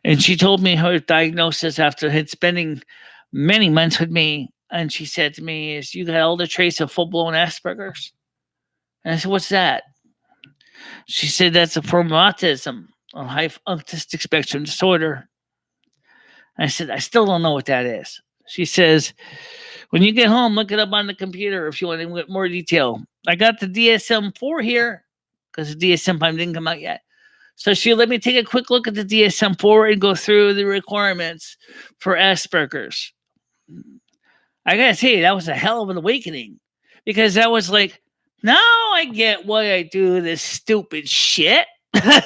And she told me her diagnosis after had spending many months with me. And she said to me, "Is you got all the traits of full-blown Asperger's?" And I said, "What's that?" She said, "That's a form of autism, or high autistic spectrum disorder." I said, "I still don't know what that is." She says, "When you get home, look it up on the computer if you want to get more detail." I got the DSM-4 here because the DSM-5 didn't come out yet. So she let me take a quick look at the DSM-4 and go through the requirements for Asperger's. I gotta tell you, that was a hell of an awakening, because that was like, now I get why I do this stupid shit. Now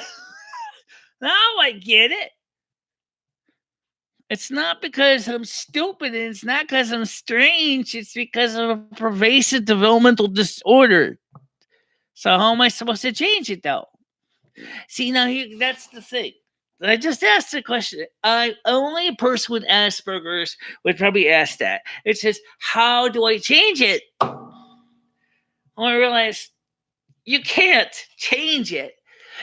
I get it. It's not because I'm stupid, and it's not because I'm strange. It's because of a pervasive developmental disorder. So how am I supposed to change it, though? See, now that's the thing. I just asked the question. Only a person with Asperger's would probably ask that. It says, how do I change it? I realized you can't change it,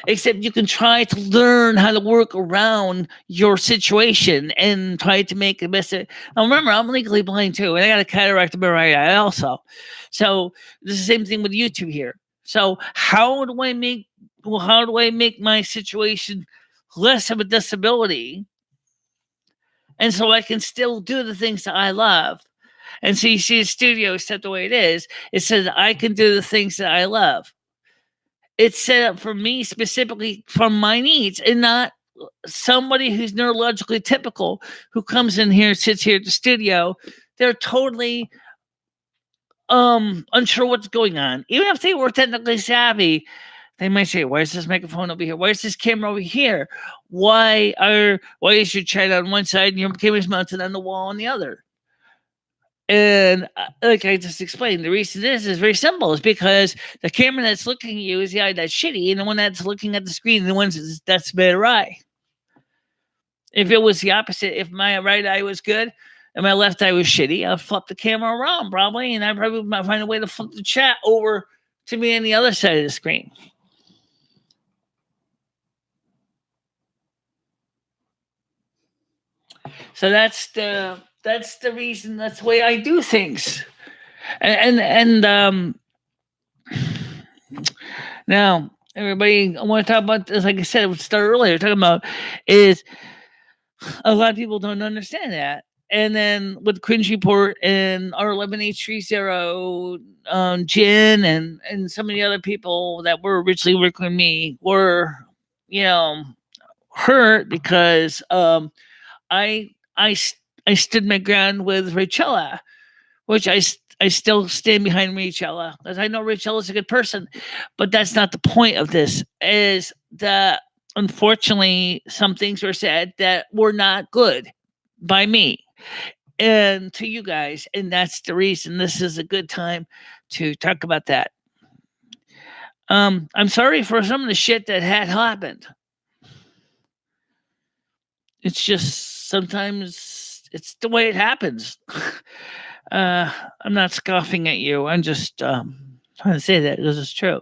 except you can try to learn how to work around your situation and try to make the best of it. Now, remember, I'm legally blind too, and I got a cataract in my right eye also. So this is the same thing with YouTube here. So how do I make my situation less of a disability, and so I can still do the things that I love? And so you see the studio set the way it is. It says I can do the things that I love. It's set up for me specifically from my needs, and not somebody who's neurologically typical who comes in here, sits here at the studio. They're totally unsure what's going on. Even if they were technically savvy, they might say, "Why is this microphone over here? Why is this camera over here? Why is your chat on one side and your camera's mounted on the wall on the other?" And like I just explained, the reason is very simple. It's because the camera that's looking at you is the eye that's shitty, and the one that's looking at the screen, the one that's better eye. If it was the opposite, if my right eye was good and my left eye was shitty, I'd flip the camera around probably, and I probably might find a way to flip the chat over to me on the other side of the screen. So that's the reason. That's the way I do things. And now, everybody, I want to talk about this. Like I said, we started earlier talking about is a lot of people don't understand that. And then with Cringe Report and R11H30, Jen and some of the other people that were originally working with me were, hurt because I stood my ground with Rachella, which I still stand behind Rachella, because I know Rachella's a good person, but that's not the point of this. Is that unfortunately some things were said that were not good by me and to you guys, and that's the reason this is a good time to talk about that. I'm sorry for some of the shit that had happened. It's just sometimes it's the way it happens. I'm not scoffing at you. I'm just trying to say that this is true.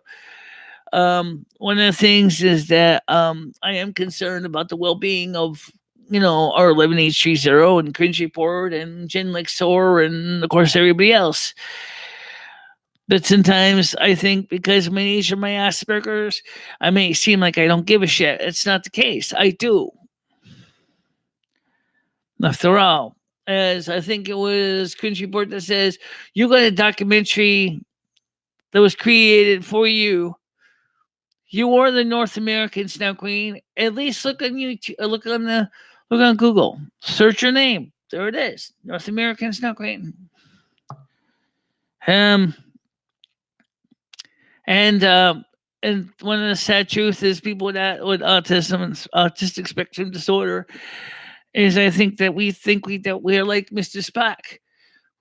One of the things is that I am concerned about the well-being of our 11830 and Cringe Report and Jen Lexor and of course everybody else. But sometimes I think because of my age or my Asperger's, I may seem like I don't give a shit. It's not the case. I do. After all, as I think it was Cringe Report that says, you got a documentary that was created for you. You are the North American Snow Queen. At least look on YouTube. Look on Google. Search your name. There it is. North American Snow Queen. And one of the sad truths is people with autism and autistic spectrum disorder is I think that we we're like Mr. Spock.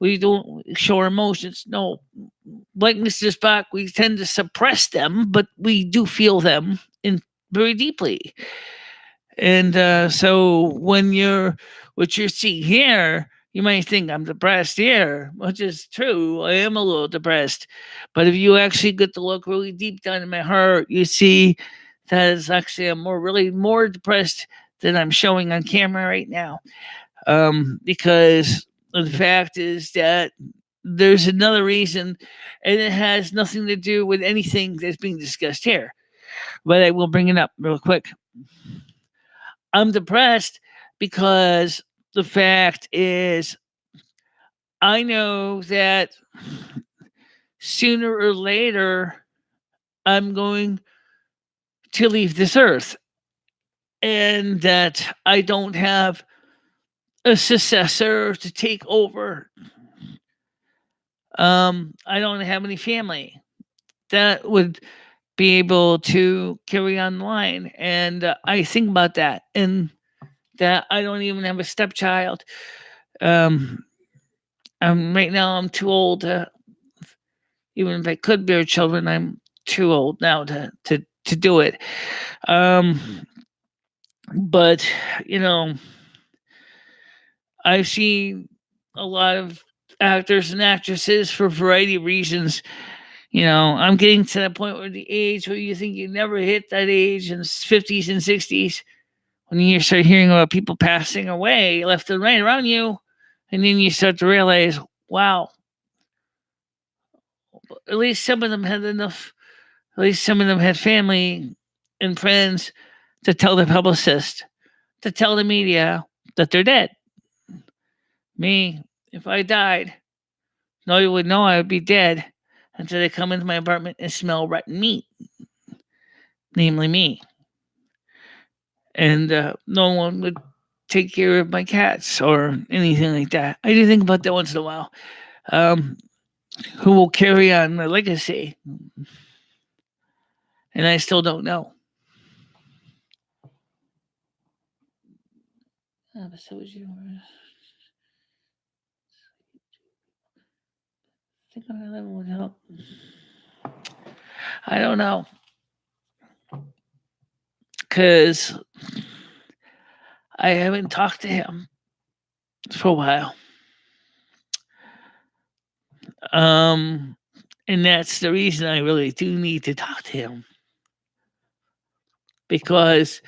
We don't show our emotions. No, like Mr. Spock, we tend to suppress them, but we do feel them very deeply. And so when what you're seeing here, you might think I'm depressed here, which is true. I am a little depressed. But if you actually get to look really deep down in my heart, you see that is actually I'm really more depressed than I'm showing on camera right now. Because the fact is that there's another reason, and it has nothing to do with anything that's being discussed here. But I will bring it up real quick. I'm depressed because the fact is, I know that sooner or later I'm going to leave this earth, and that I don't have a successor to take over. I don't have any family that would be able to carry on the line, and I think about that, and that I don't even have a stepchild. Right now I'm too old to, even if I could bear children, I'm too old now to do it. But I've seen a lot of actors and actresses for a variety of reasons. I'm getting to that point where the age where you think you never hit that age in 50s and 60s, when you start hearing about people passing away left and right around you, and then you start to realize, wow, at least some of them had enough, at least some of them had family and friends to tell the publicist, to tell the media that they're dead. Me, if I died, nobody would know I would be dead until they come into my apartment and smell rotten meat, namely me. And no one would take care of my cats or anything like that. I do think about that once in a while. Who will carry on my legacy? And I still don't know. Episode yours. I think on 11 would help. I don't know. Because I haven't talked to him for a while. And that's the reason I really do need to talk to him. Because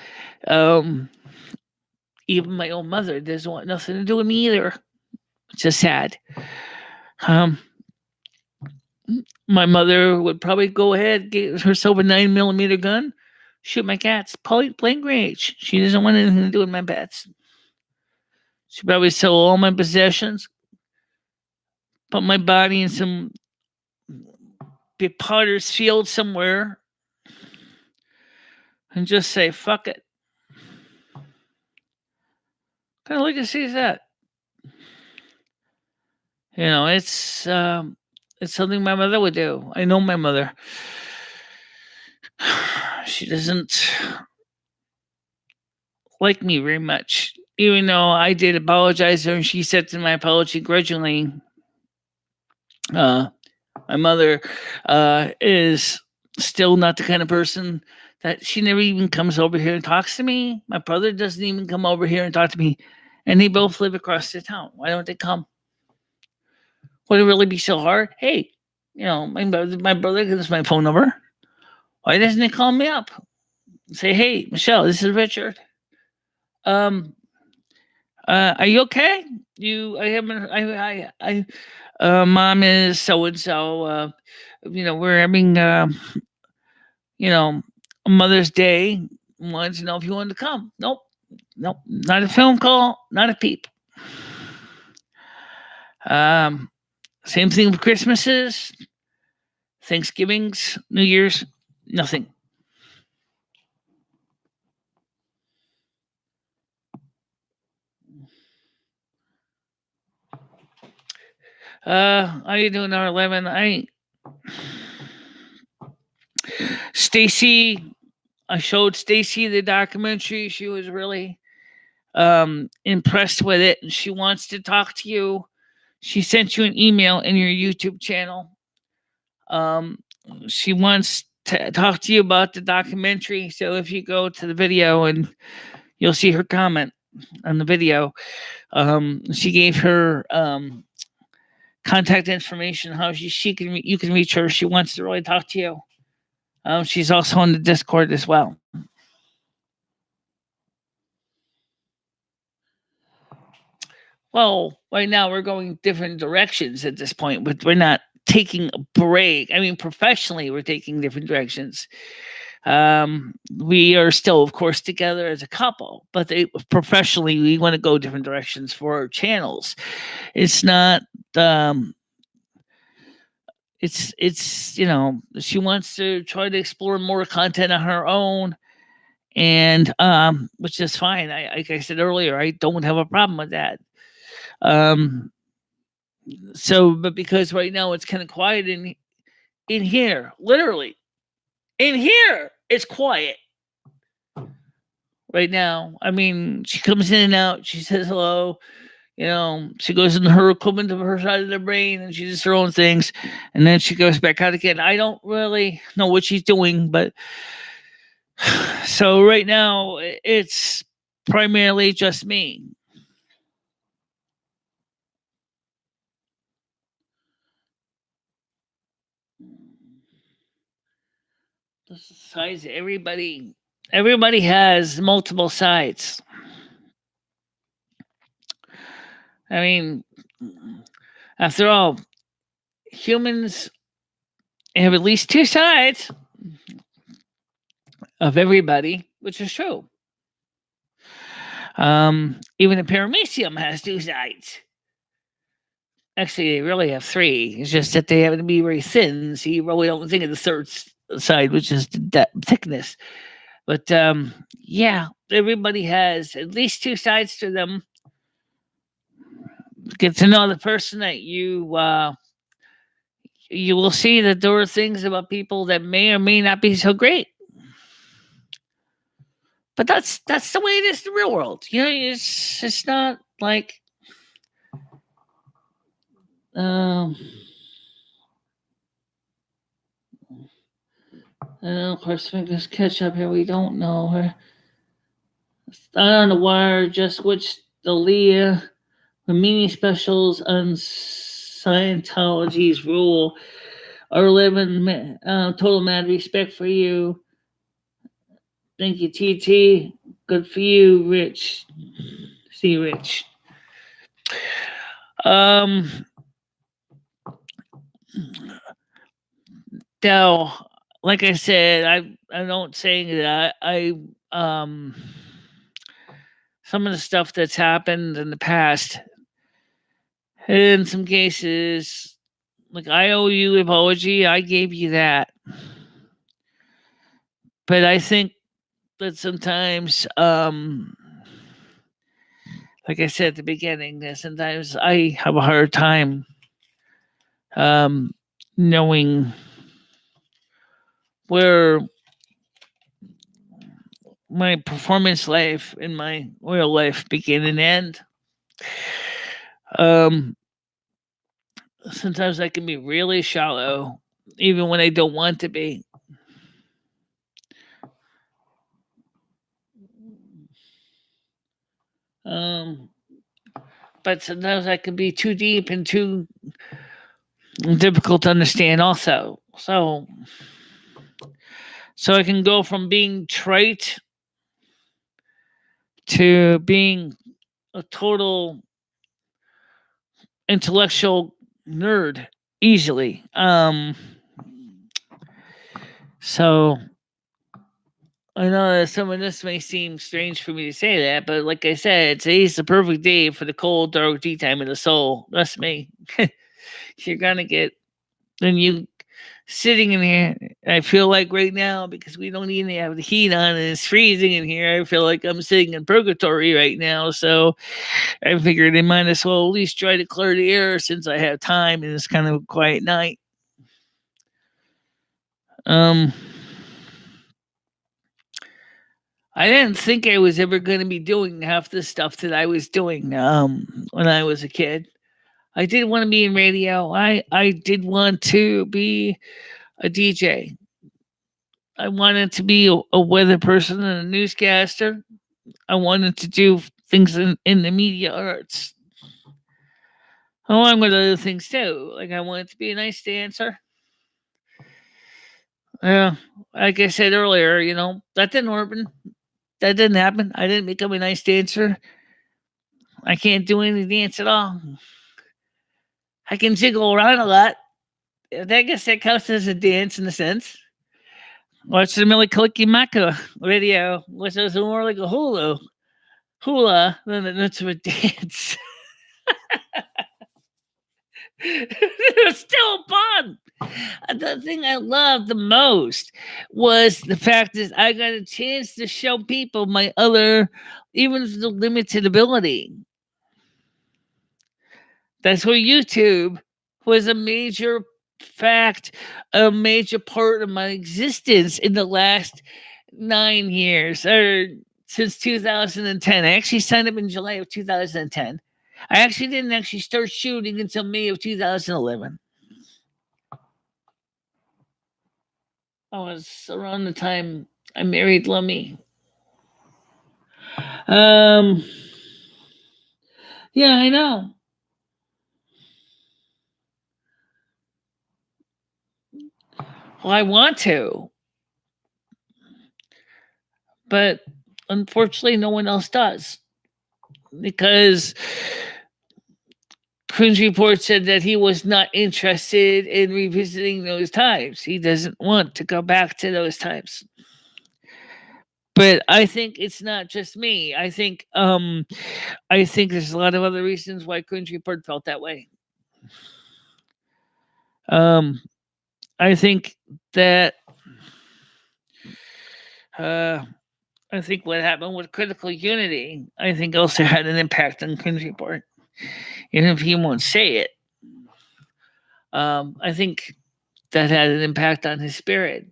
even my own mother doesn't want nothing to do with me either. It's just sad. My mother would probably go ahead, get herself a 9mm gun, shoot my cats, point blank range. She doesn't want anything to do with my pets. She'd probably sell all my possessions, put my body in some potter's field somewhere, and just say, fuck it. What kind of legacy is that? It's something my mother would do. I know my mother. She doesn't like me very much, even though I did apologize to her and she said to my apology grudgingly. My mother is still not the kind of person that she never even comes over here and talks to me. My brother doesn't even come over here and talk to me. And they both live across the town. Why don't they come? Would it really be so hard? Hey, my brother gives my phone number. Why doesn't he call me up? Say, hey, Michelle, this is Richard. Um, are you okay? I haven't. Mom is so and so. We're having you know, Mother's Day. Wanted to know if you wanted to come. Nope, not a phone call, not a peep. Um, Same thing with Christmases, Thanksgivings, New Year's, nothing. How you doing, R11? Stacy, I showed Stacy the documentary. She was really impressed with it, and she wants to talk to you. She sent you an email in your YouTube channel. Um, she wants to talk to you about the documentary. So if you go to the video, and you'll see her comment on the video. She gave her contact information, how she can you can reach her. She wants to really talk to you. She's also on the Discord as well. Well, right now we're going different directions at this point, but we're not taking a break. I mean, professionally, we're taking different directions. We are still, of course, together as a couple, but professionally, we want to go different directions for our channels. It's not. It's she wants to try to explore more content on her own, and which is fine. Like I said earlier, I don't have a problem with that. Um, but because right now it's kind of quiet in here, literally in here, it's quiet right now. I mean, she comes in and out. She says hello. She goes in her equipment of her side of the brain, and she does her own things, and then she goes back out again. I don't really know what she's doing, but so right now it's primarily just me. The sides, everybody has multiple sides. I mean, after all, humans have at least two sides of everybody, which is true. Even the paramecium has two sides. Actually, they really have three. It's just that they happen to be very thin, so you really don't think of the third side, which is the thickness. But yeah, everybody has at least two sides to them. Get to know the person that you will see that there are things about people that may or may not be so great. But that's the way it is in the real world. It's not like um of course we just catch up here. We don't know her. On the wire, just switched the Leah the mini specials on Scientology's rule are living total mad respect for you. Thank you, TT. Good for you, Rich. See, Rich. Um, now, like I said, I don't say that some of the stuff that's happened in the past, in some cases, like I owe you an apology. I gave you that, but I think that sometimes, like I said at the beginning, that sometimes I have a hard time um, knowing where my performance life and my real life begin and end. Um, Sometimes I can be really shallow, even when I don't want to be. Um, but sometimes I can be too deep and too difficult to understand also. So I can go from being trite to being a total intellectual nerd easily. So I know that some of this may seem strange for me to say that, but like I said, today's the perfect day for the cold, dark tea time of the soul. Trust me. You're gonna get when you sitting in here. I feel like right now, because we don't even have the heat on and it's freezing in here, I feel like I'm sitting in purgatory right now. So I figured I might as well at least try to clear the air since I have time and it's kind of a quiet night. Um, I didn't think I was ever going to be doing half the stuff that I was doing when I was a kid. I did want to be in radio. I did want to be a DJ. I wanted to be a weather person and a newscaster. I wanted to do things in the media arts, along with other things too. Like I wanted to be a nice dancer. Yeah, like I said earlier, that didn't happen. That didn't happen. I didn't become a nice dancer. I can't do any dance at all. I can jiggle around a lot. I guess that counts as a dance in a sense. Watch the Millie Kalikimaka video, which was more like a hula than it's a dance. It was still fun. The thing I loved the most was the fact that I got a chance to show people my other, even the limited ability. That's where YouTube was a major fact, a major part of my existence in the last 9 years, or since 2010. I actually signed up in July of 2010. I actually didn't actually start shooting until May of 2011. I was around the time I married Lummy. Um, yeah, I know. Well, I want to, but unfortunately, no one else does because Cringe Report said that he was not interested in revisiting those times. He doesn't want to go back to those times. But I think it's not just me. I think there's a lot of other reasons why Cringe Report felt that way. I think that I think what happened with Critical Unity, I think also had an impact on Cringe Report. Even if he won't say it. I think that had an impact on his spirit.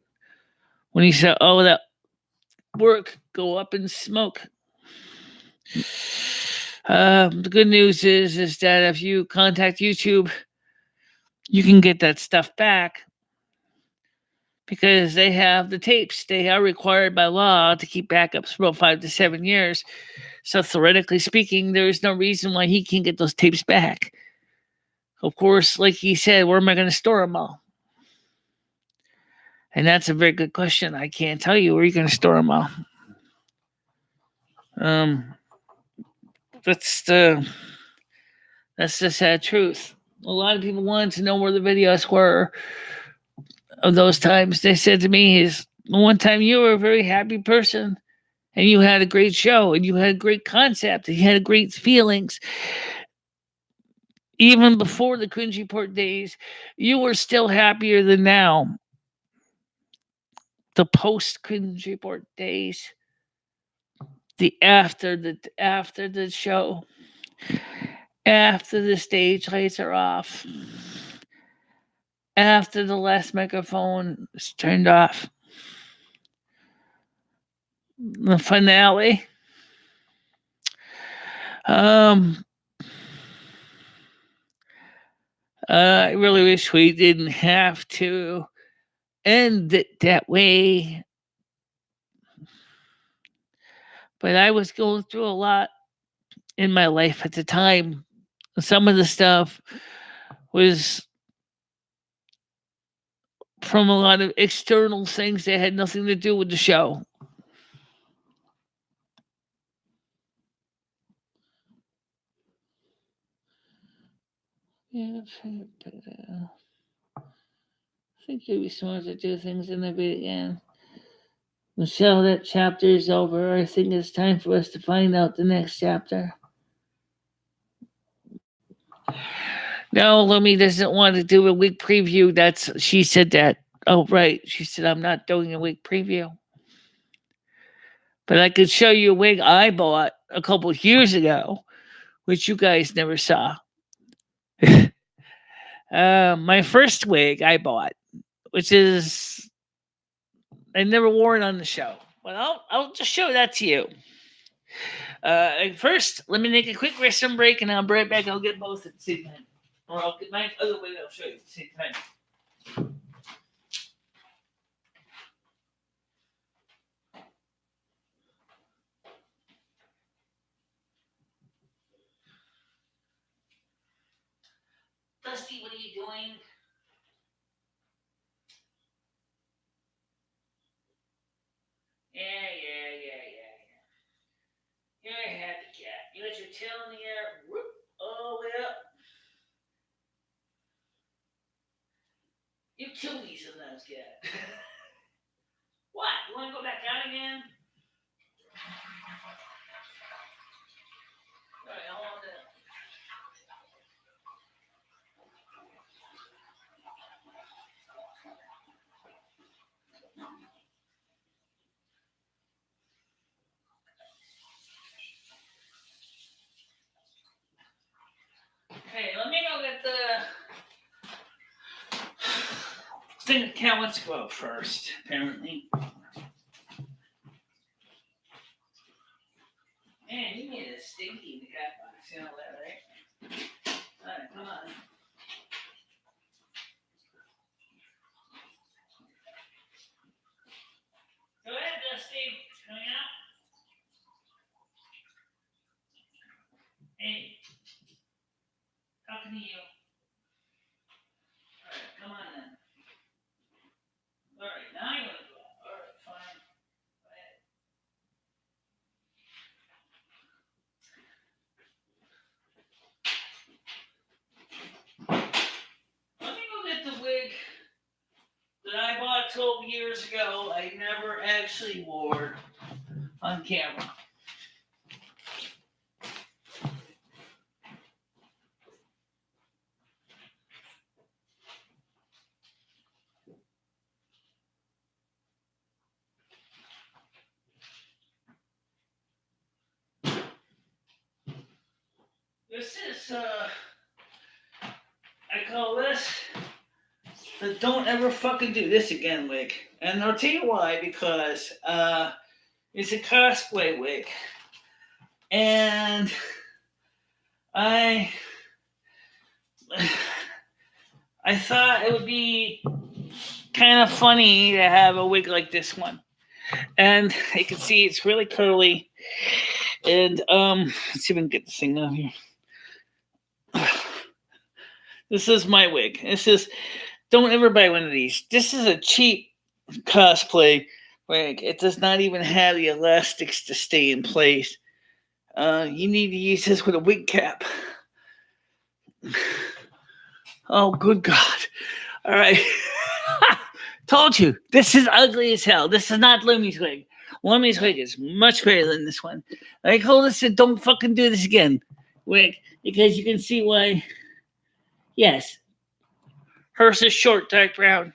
When he said, "Oh, that work go up in smoke." The good news is that if you contact YouTube, you can get that stuff back because they have the tapes. They are required by law to keep backups for about 5 to 7 years. So theoretically speaking, there is no reason why he can't get those tapes back. Of course, like he said, where am I going to store them all? And that's a very good question. I can't tell you where you're going to store them all. That's the sad truth. A lot of people wanted to know where the videos were of those times. They said to me, "Is one time you were a very happy person, and you had a great show, and you had a great concept, and you had great feelings." Even before the Cringe Report days, you were still happier than now. The post Cringe Report days, the after the show, after the stage lights are off, after the last microphone is turned off, the finale. I really wish we didn't have to end it that way. But I was going through a lot in my life at the time. Some of the stuff was from a lot of external things that had nothing to do with the show. Yeah, I think you'd be smart to do things in the bit again. Michelle, that chapter is over. I think it's time for us to find out the next chapter. No, Lumi doesn't want to do a week preview. She said that. Oh, right. She said, I'm not doing a week preview. But I could show you a wig I bought a couple of years ago, which you guys never saw. My first wig I bought, which is I never wore it on the show. But I'll just show that to you. First, let me make a quick restroom break, and I'll be right back. I'll get both at the same time. Or I'll get my other wig, I'll show you at the same time. Dusty, what are you doing? Yeah. Here I have the cat. You let your tail in the air, whoop, all the way up. You kill me sometimes, cat. What? You want to go back out again? All right, hold on there. Okay, let me go get the thing the cat wants to go out first, apparently. Man, you made it stinky in the cat box. You know that, right? All right, come on. Go ahead, Dusty. Coming out. Hey. Talking to you. All right, come on then. All right, now you want to go out. All right, fine. Go ahead. Let me go get the wig that I bought 12 years ago. I never actually wore on camera. This is, I call this the don't ever fucking do this again wig. And I'll tell you why, because it's a cosplay wig. And I thought it would be kind of funny to have a wig like this one. And you can see it's really curly. And let's see if we can get this thing out here. This is my wig. Don't ever buy one of these. This is a cheap cosplay wig. It does not even have the elastics to stay in place. You need to use this with a wig cap. Oh, good God. All right. Told you. This is ugly as hell. This is not Lumi's wig. Lumi's wig is much better than this one. I told us to don't fucking do this again wig, because you can see why. Yes. Hers is short, dark brown.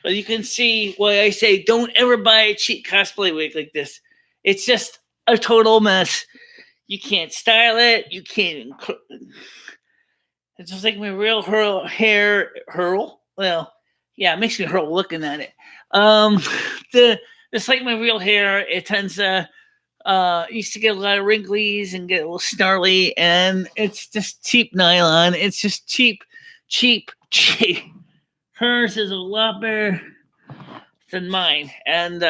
But you can see why I say don't ever buy a cheap cosplay wig like this. It's just a total mess. You can't style it. You can't. It's just like my real hair. Well, yeah, it makes me hurl looking at it. It's like my real hair. It tends to used to get a lot of wrinkles and get a little snarly, and it's just cheap nylon. It's just cheap. Hers is a lot better than mine, and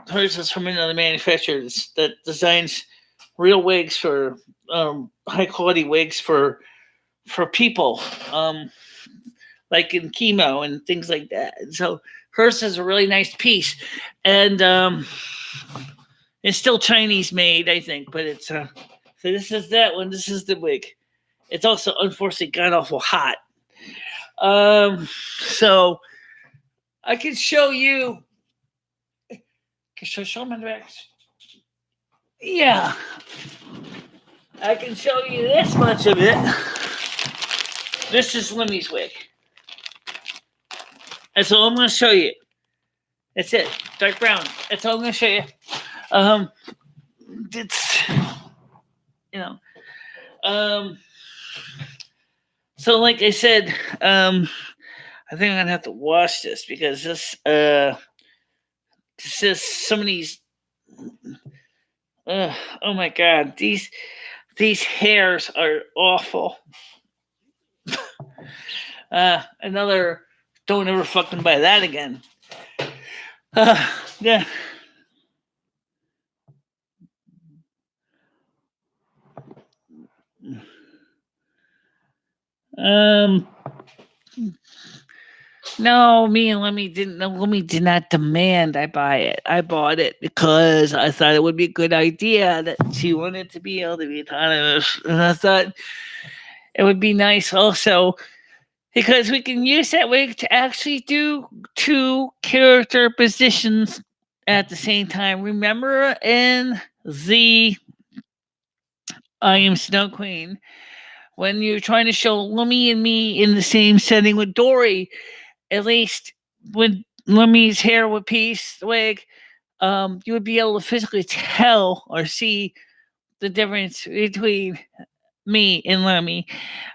hers is from another manufacturer that designs real wigs for high quality wigs for people. like in chemo and things like that. And so hers is a really nice piece, and it's still Chinese made, I think, but it's so this is that one. This is the wig. It's also unfortunately god awful hot. So I can show you. Should I show them in the back? Yeah, I can show you this much of it. This is Limmy's wig. That's all I'm going to show you. That's it. Dark brown. That's all I'm going to show you. It's, you know. So like I said, I think I'm going to have to wash this because this is some of these, oh my God, these hairs are awful. Another, don't ever fucking buy that again. Yeah. No, me and Lemmy didn't. Lemmy did not demand I buy it. I bought it because I thought it would be a good idea that she wanted to be able to be autonomous, and I thought it would be nice also because we can use that wig to actually do 2 character positions at the same time. Remember in the I Am Snow Queen when you're trying to show Lemmy and me in the same setting with Dory, at least with Lemmy's hair with piece wig, you would be able to physically tell or see the difference between me and Lemmy.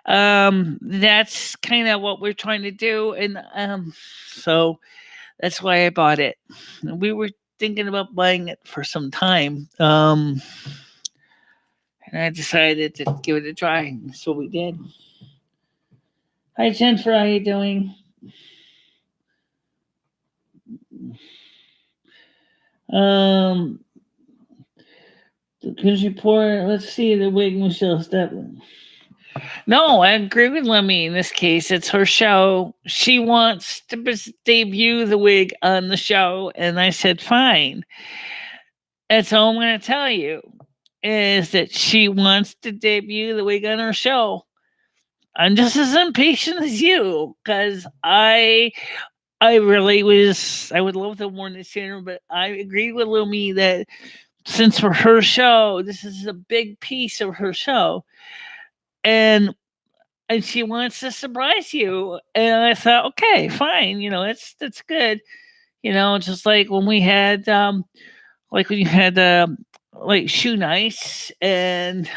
That's kind of what we're trying to do, and so that's why I bought it. We were thinking about buying it for some time, and I decided to give it a try. So we did. Hi Jennifer, how you doing? News report. Let's see the wig Michelle Stepman. No, I agree with Lemmy in this case. It's her show. She wants to debut the wig on the show, and I said fine. That's all I'm going to tell you is that she wants to debut the wig on her show. I'm just as impatient as you because I really was. I would love to warn this sooner, but I agree with Lumi that since for her show, this is a big piece of her show, and she wants to surprise you. And I thought, okay, fine, that's good. Just like when we had, like when you had, like Shoe Nice and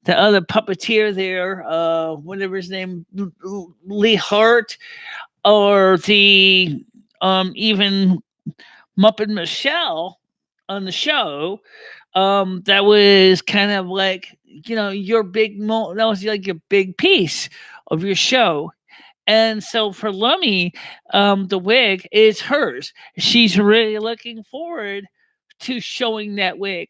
the other puppeteer there, whatever his name, Lee Hart, or the even Muppet Michelle on the show. That was kind of like your big that was like your big piece of your show. And so for Lummy, the wig is hers. She's really looking forward to showing that wig.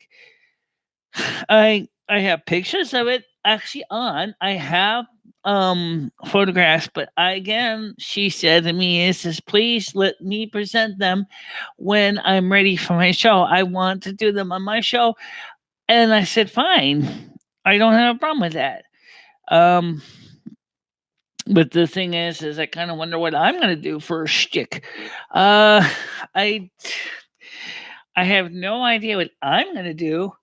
I have pictures of it actually on. I have photographs, but she said to me, "Is please let me present them when I'm ready for my show. I want to do them on my show." And I said, "Fine, I don't have a problem with that." But the thing is I kind of wonder what I'm going to do for a shtick. I have no idea what I'm going to do.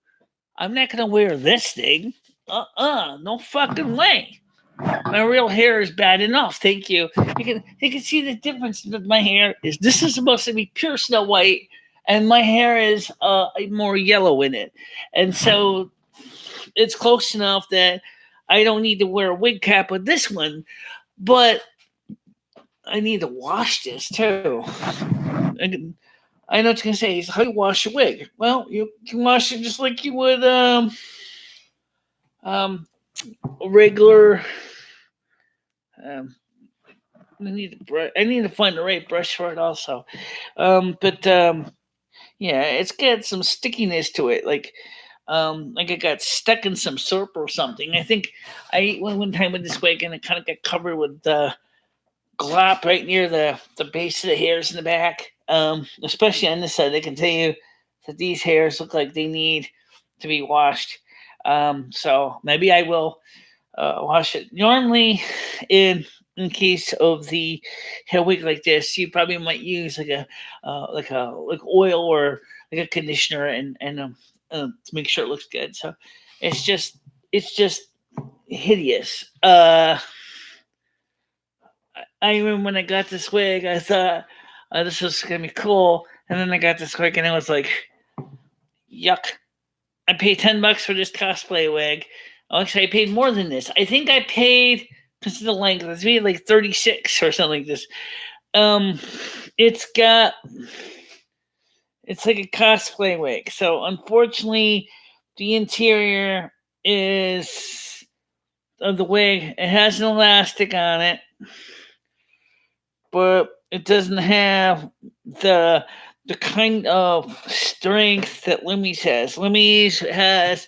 I'm not going to wear this thing. No fucking way. My real hair is bad enough. Thank you. You can see the difference with my hair. This is supposed to be pure Snow White, and my hair is more yellow in it, and so it's close enough that I don't need to wear a wig cap with this one, but I need to wash this too. I know what you're gonna say. How do you wash a wig? Well, you can wash it just like you would a regular. I need to find the right brush for it also. Yeah, it's got some stickiness to it. Like like it got stuck in some syrup or something. I think I ate one time with this wig and it kind of got covered with glop right near the base of the hairs in the back. Especially on this side, I can tell you that these hairs look like they need to be washed. So maybe I will wash it. Normally, in case of the hair wig like this, you probably might use like oil or like a conditioner and to make sure it looks good. So it's just hideous. I remember when I got this wig, I thought this was gonna be cool, and then I got this wig, and I was like, yuck! I paid $10 for this cosplay wig. Oh, actually, I paid more than this. I think I paid because of the length. It's maybe like 36 or something like this. It's like a cosplay wig. So unfortunately, the interior is of the wig. It has an elastic on it, but it doesn't have the kind of strength that Limmy's has. Limmy's has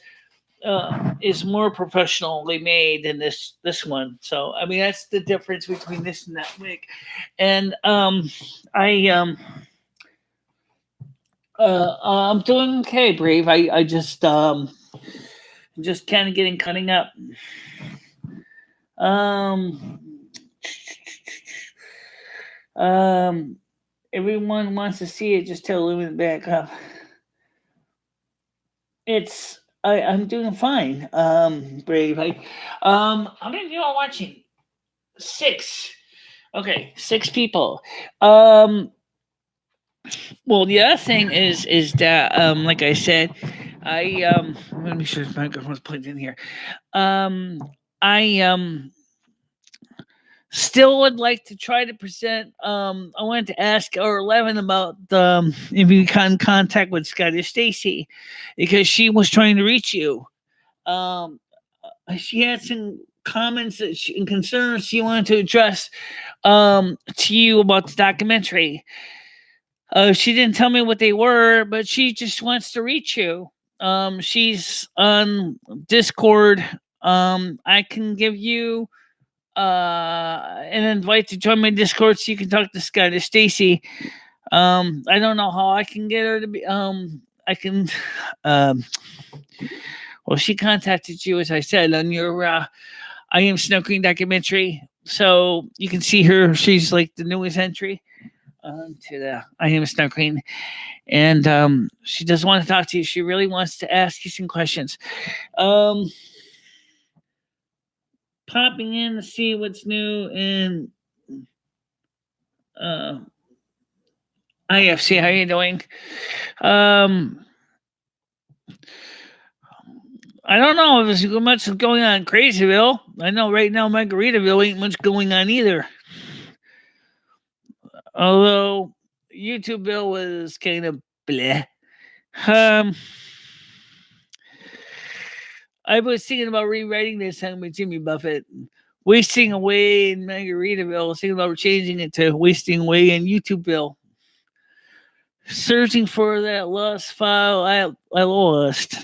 is more professionally made than this one. So I mean that's the difference between this and that wig. And I'm doing okay, Brave. I just kind of getting cutting up. Everyone wants to see it. Just tell Louie to back up. I'm doing fine. Brave. How many of you are watching? 6. Okay, 6 people. Well, the other thing is that like I said, let me make sure this microphone's plugged in here. I still would like to try to present. I wanted to ask R11 about if you got in contact with Scottish Stacy because she was trying to reach you. She had some comments and concerns she wanted to address to you about the documentary. She didn't tell me what they were, but she just wants to reach you. She's on Discord. I can give you an invite to join my Discord so you can talk to Scottish Stacy. I don't know how I can get her to be. I can. Well, she contacted you, as I said, on your I Am Snow Queen documentary, so you can see her. She's like the newest entry to the I Am Snow Queen, and she does want to talk to you. She really wants to ask you some questions. Popping in to see what's new in IFC. How you doing? I don't know if there's much going on in Crazyville. I know right now Margaritaville ain't much going on either. Although YouTubeville was kind of bleh. I was thinking about rewriting this song with Jimmy Buffett. Wasting Away in Margaritaville. I was thinking about changing it to Wasting Away in YouTubeville. Searching for that lost file I lost.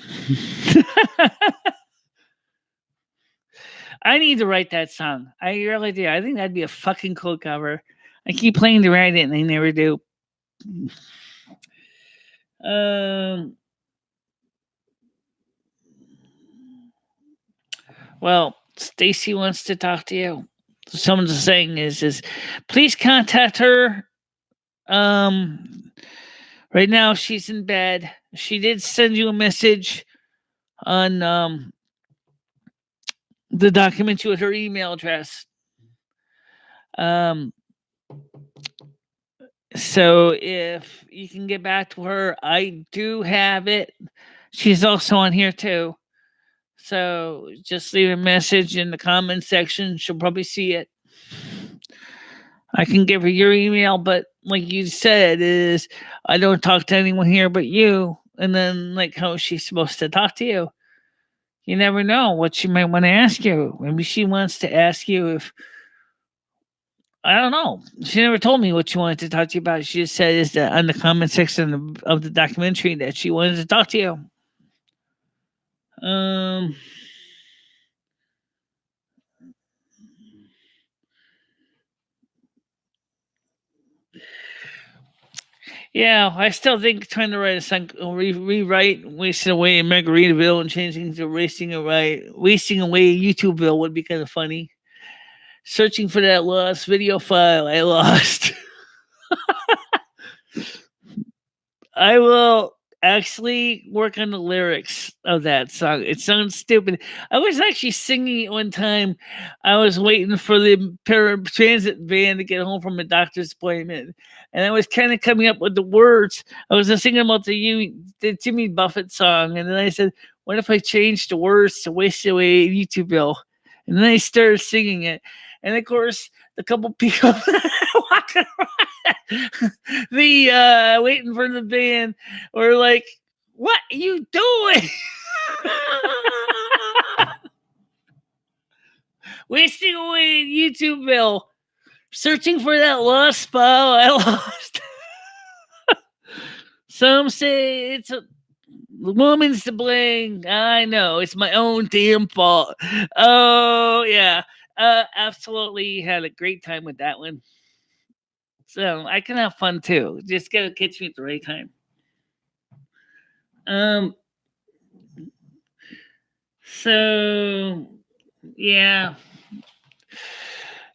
I need to write that song. I really do. I think that'd be a fucking cool cover. I keep playing to write it and I never do. Well, Stacy wants to talk to you. Someone's saying is please contact her. Right now she's in bed. She did send you a message on the document with her email address. So if you can get back to her, I do have it. She's also on here too. So just leave a message in the comment section. She'll probably see it. I can give her your email, but like you said, is I don't talk to anyone here but you. And then like how she's supposed to talk to you. You never know what she might want to ask you. Maybe she wants to ask you if I don't know. She never told me what she wanted to talk to you about. She just said is that on the comment section of the documentary that she wanted to talk to you. Um, yeah, I still think trying to write a song, rewrite "Wasting Away" in Margaritaville and changing to "Wasting Away" YouTubeville would be kind of funny. Searching for that lost video file I lost. I will actually work on the lyrics of that song. It sounds stupid. I was actually singing it one time. I was waiting for the transit van to get home from a doctor's appointment, and I was kind of coming up with the words. I was singing about the Jimmy Buffett song, and then I said, "What if I changed the words to 'Waste Away' YouTubeville?" And then I started singing it, and of course, the couple people walking the waiting for the van or like, what are you doing? Wasting away YouTubeville, searching for that lost file I lost. Some say it's the woman's to blame. I know it's my own damn fault. Oh yeah, absolutely had a great time with that one. So I can have fun too. Just gotta catch me at the right time. Um. So yeah,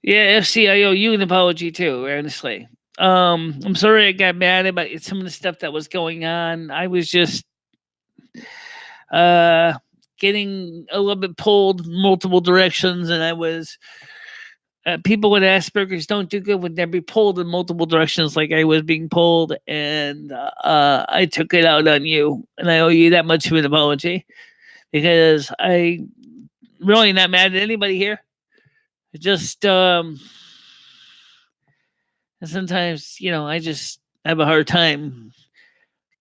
yeah. FC, I owe you an apology too. Honestly, I'm sorry I got mad about some of the stuff that was going on. I was just uh getting a little bit pulled multiple directions, and I was. People with Asperger's don't do good when they're be pulled in multiple directions like I was being pulled, and I took it out on you, and I owe you that much of an apology because I really not mad at anybody here. Just sometimes, I just have a hard time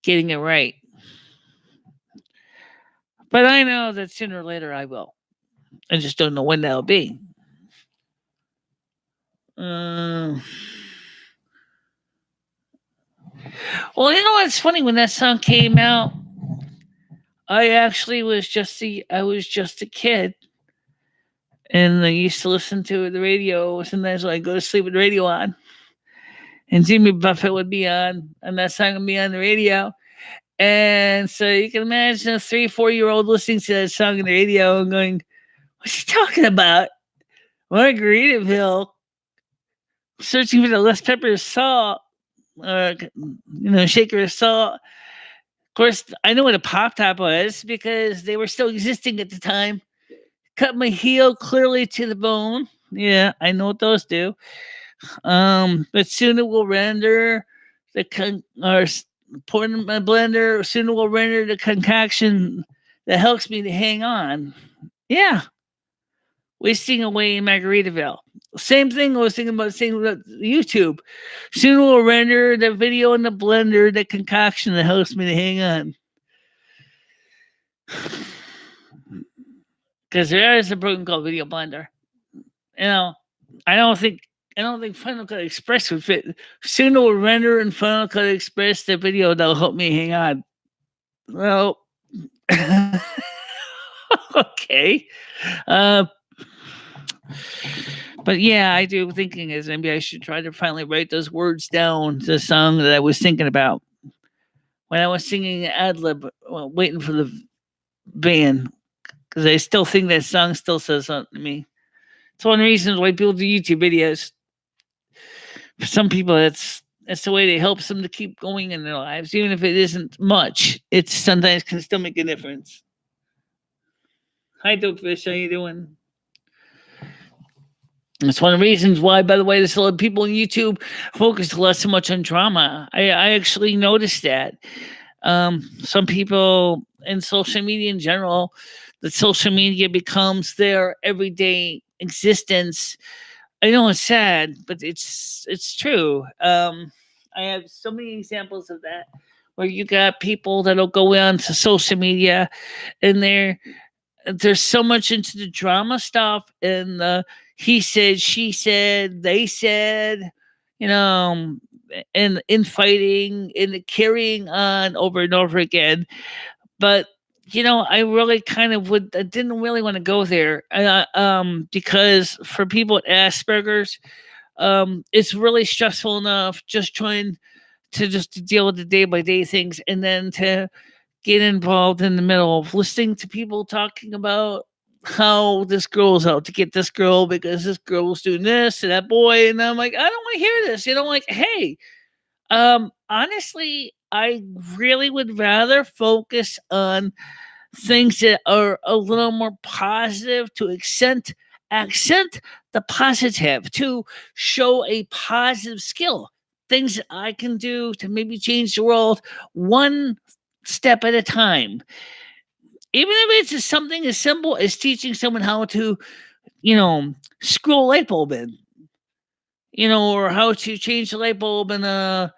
getting it right. But I know that sooner or later I will. I just don't know when that'll be. Uh, well, it's funny when that song came out. I actually I was just a kid, and I used to listen to the radio. Sometimes when I go to sleep with the radio on, and Jimmy Buffett would be on, and that song would be on the radio. And so you can imagine a 3-4-year-old listening to that song on the radio and going, "What's he talking about? Margaritaville, searching for the less pepper salt, shaker of salt." Of course, I know what a pop top was because they were still existing at the time. Cut my heel clearly to the bone. Yeah, I know what those do. But soon it will render pour in my blender. Soon it will render the concoction that helps me to hang on. Yeah, wasting away in Margaritaville. Same thing I was thinking about saying about YouTube. Soon we'll render the video in the blender, the concoction that helps me to hang on. Because there is a program called Video Blender. I don't think Final Cut Express would fit. Soon we'll render in Final Cut Express the video that'll help me hang on. Well, okay. But yeah, I do thinking is maybe I should try to finally write those words down to the song that I was thinking about when I was singing ad lib, waiting for the band, because I still think that song still says something to me. It's one of the reasons why people do YouTube videos. For some people, that's the way it helps them to keep going in their lives, even if it isn't much. It sometimes can still make a difference. Hi, Dope Fish. How you doing? It's one of the reasons why, by the way, there's a lot of people on YouTube focus less so much on drama. I actually noticed that. Some people in social media in general, that social media becomes their everyday existence. I know it's sad, but it's true. I have so many examples of that where you got people that'll go on to social media and there's so much into the drama stuff and the he said, she said, they said, and infighting and carrying on over and over again. But I really kind of I didn't really want to go there, because for people with Asperger's, it's really stressful enough just trying to just deal with the day by day things, and then to get involved in the middle of listening to people talking about how this girl's out to get this girl because this girl's doing this to that boy, and I'm like, I don't want to hear this. Like, hey, honestly, I really would rather focus on things that are a little more positive to accent the positive, to show a positive skill, things that I can do to maybe change the world one step at a time. Even if it's just something as simple as teaching someone how to, screw a light bulb in, or how to change the light bulb in a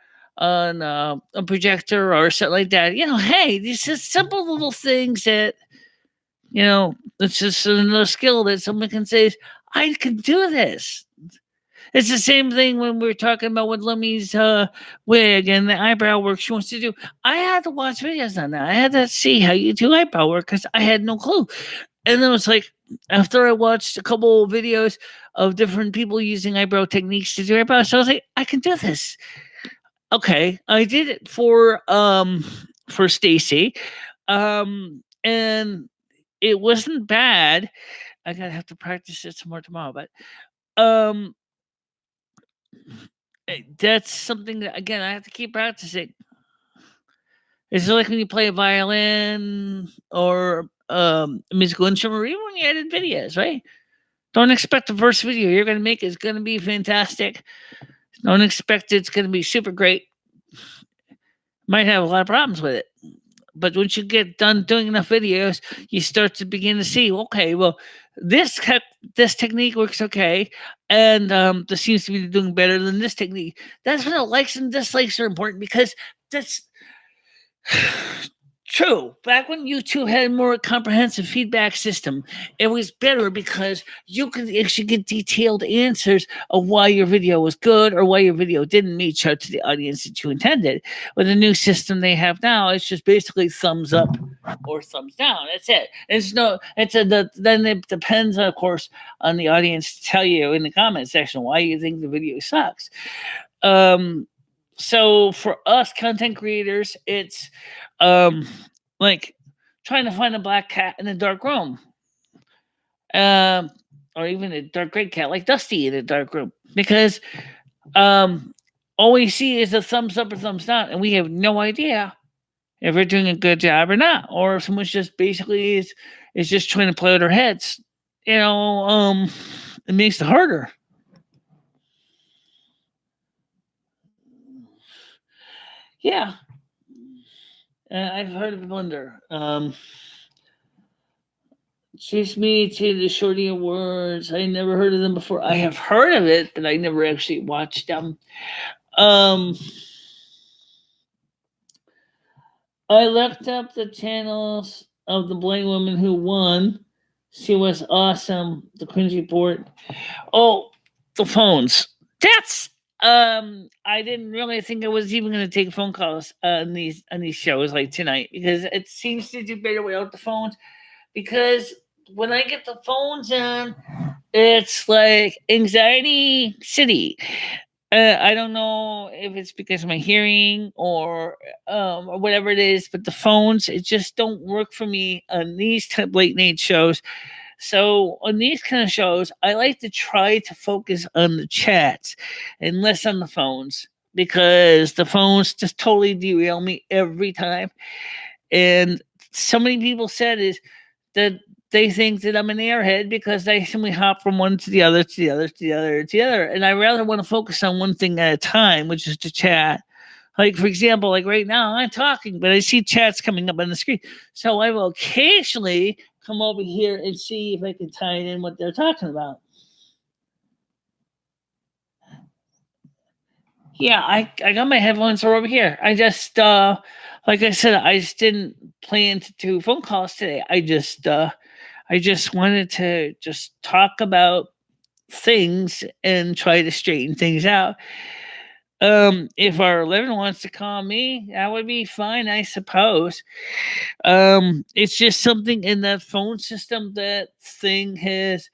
projector or something like that. Hey, these are simple little things that, it's just another skill that someone can say, I can do this. It's the same thing when we were talking about with Lummy's wig and the eyebrow work she wants to do. I had to watch videos on that. I had to see how you do eyebrow work because I had no clue. And then it was like, after I watched a couple of videos of different people using eyebrow techniques to do eyebrows, so I was like, I can do this. Okay, I did it for Stacy, and it wasn't bad. I gotta have to practice it some more tomorrow, but um, that's something that, again, I have to keep practicing. It's like when you play a violin or a musical instrument, or even when you edit videos, right? Don't expect the first video you're going to make is going to be fantastic. Don't expect it's going to be super great. Might have a lot of problems with it. But once you get done doing enough videos, you start to begin to see, okay, well, this technique works okay, and this seems to be doing better than this technique. That's when the likes and dislikes are important, because that's true. Back when YouTube had a more comprehensive feedback system, it was better because you could actually get detailed answers of why your video was good or why your video didn't meet out to the audience that you intended. With the new system they have now, it's just basically thumbs up or thumbs down. That's it. Then it depends, of course, on the audience to tell you in the comment section why you think the video sucks. So for us content creators, it's like trying to find a black cat in a dark room, or even a dark gray cat like Dusty in a dark room, because all we see is a thumbs up or thumbs down, and we have no idea if we're doing a good job or not, or if someone's just basically is just trying to play with our heads. It makes it harder. Yeah. I've heard of Blender. Chase Me to the Shorty Awards. I never heard of them before. I have heard of it, but I never actually watched them. I looked up the channels of the blind woman who won. She was awesome. The Cringe Report. Oh, the phones. That's I didn't really think I was even going to take phone calls on these shows like tonight, because it seems to do better without the phones. Because when I get the phones on, it's like anxiety city. I don't know if it's because of my hearing or whatever it is, but the phones, it just don't work for me on these late night shows. So on these kind of shows, I like to try to focus on the chats and less on the phones, because the phones just totally derail me every time. And so many people said is that they think that I'm an airhead because I simply hop from one to the other, to the other, to the other, to the other. And I rather want to focus on one thing at a time, which is to chat. Like, for example, like right now, I'm talking, but I see chats coming up on the screen. So I will occasionally come over here and see if I can tie it in what they're talking about. Yeah, I got my headphones over here. I just, like I said, I just didn't plan to do phone calls today. I just wanted to just talk about things and try to straighten things out. If our 11 wants to call me, that would be fine, I suppose. It's just something in that phone system that thing has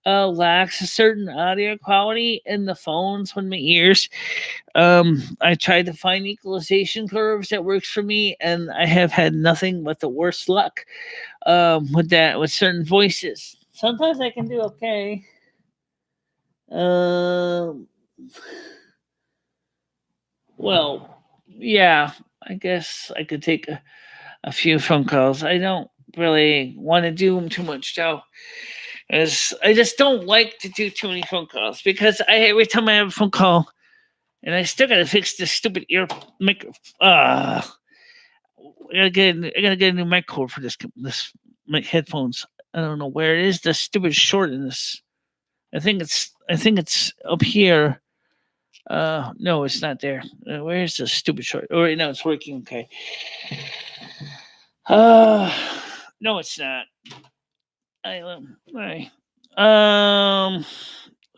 lacks a certain audio quality in the phones when my ears. I tried to find equalization curves that works for me, and I have had nothing but the worst luck with that with certain voices. Sometimes I can do okay. Um, well, yeah, I guess I could take a few phone calls. I don't really want to do them too much, though. As I just don't like to do too many phone calls because every time I have a phone call, and I still gotta fix this stupid ear mic. I gotta get a new mic cord for this mic headphones. I don't know where it is. The stupid short in this. I think it's up here. No, it's not there. Where's the stupid short? Oh, right now it's working. Okay. Uh, no, it's not. I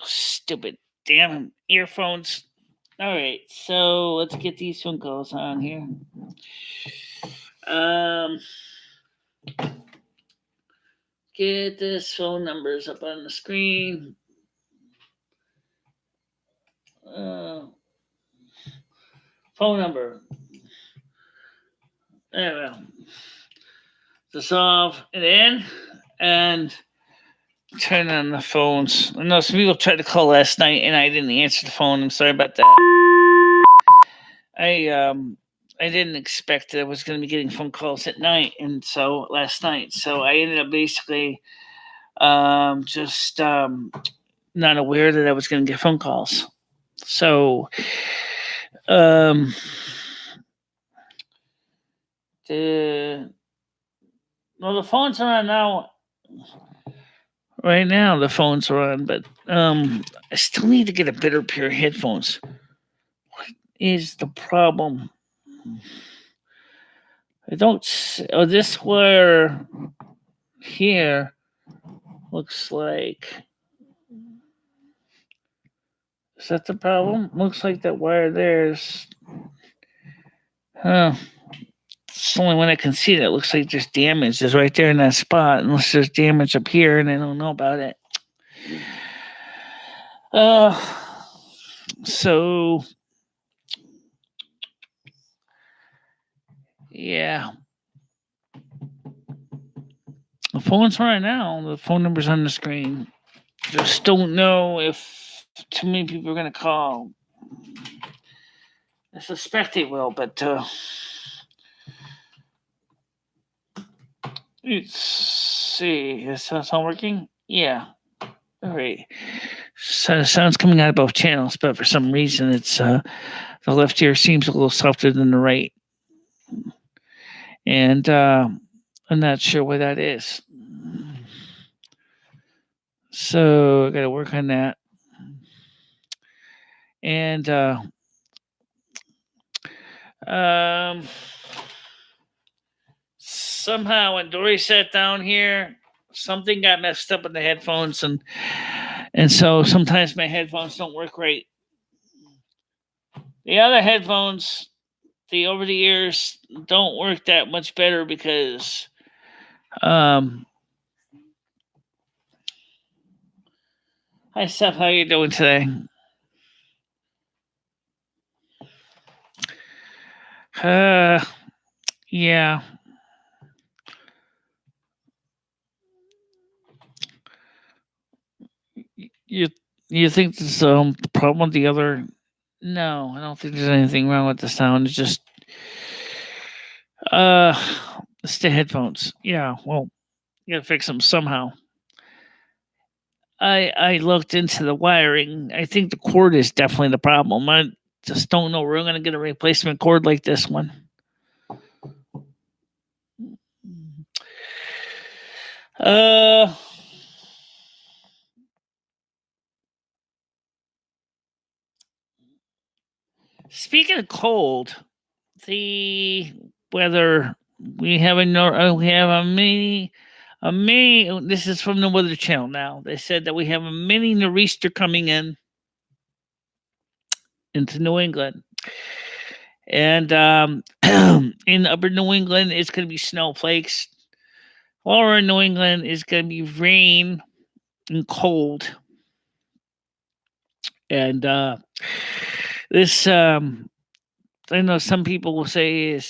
stupid damn earphones. All right, so let's get these phone calls on here. Um, get this phone numbers up on the screen. Phone number. There we go. Dissolve it in and turn on the phones. I know some people tried to call last night and I didn't answer the phone. I'm sorry about that. I didn't expect that I was going to be getting phone calls at night, and so last night, so I ended up basically just not aware that I was going to get phone calls. So the phones are on now. Right now, the phones are on, but I still need to get a better pair of headphones. What is the problem? I don't. Oh, this wire here looks like. Is that the problem? Looks like that wire there's. Huh. It's the only one I can see that looks like there's damage is right there in that spot, unless there's damage up here and I don't know about it. So yeah. The phone's right now. The phone number's on the screen. Just don't know if too many people are gonna call. I suspect they will, but let's see. Is that sound working? Yeah. All right. So sound's coming out of both channels, but for some reason it's the left ear seems a little softer than the right. And I'm not sure why that is. So I gotta work on that. And somehow when Dory sat down here, something got messed up with the headphones, and so sometimes my headphones don't work right. The other headphones, the over the ears, don't work that much better because hi Steph, how you doing today? Yeah. You think there's a problem with the other? No, I don't think there's anything wrong with the sound. It's just it's the headphones. Yeah, well, you gotta fix them somehow. I looked into the wiring. I think the cord is definitely the problem. I just don't know where I'm gonna get a replacement cord like this one. Speaking of cold, the weather we have a mini. This is from the Weather Channel now. They said that we have a mini nor'easter coming in. into New England. And in upper New England, it's going to be snowflakes. Lower in New England is going to be rain and cold. And this, I know some people will say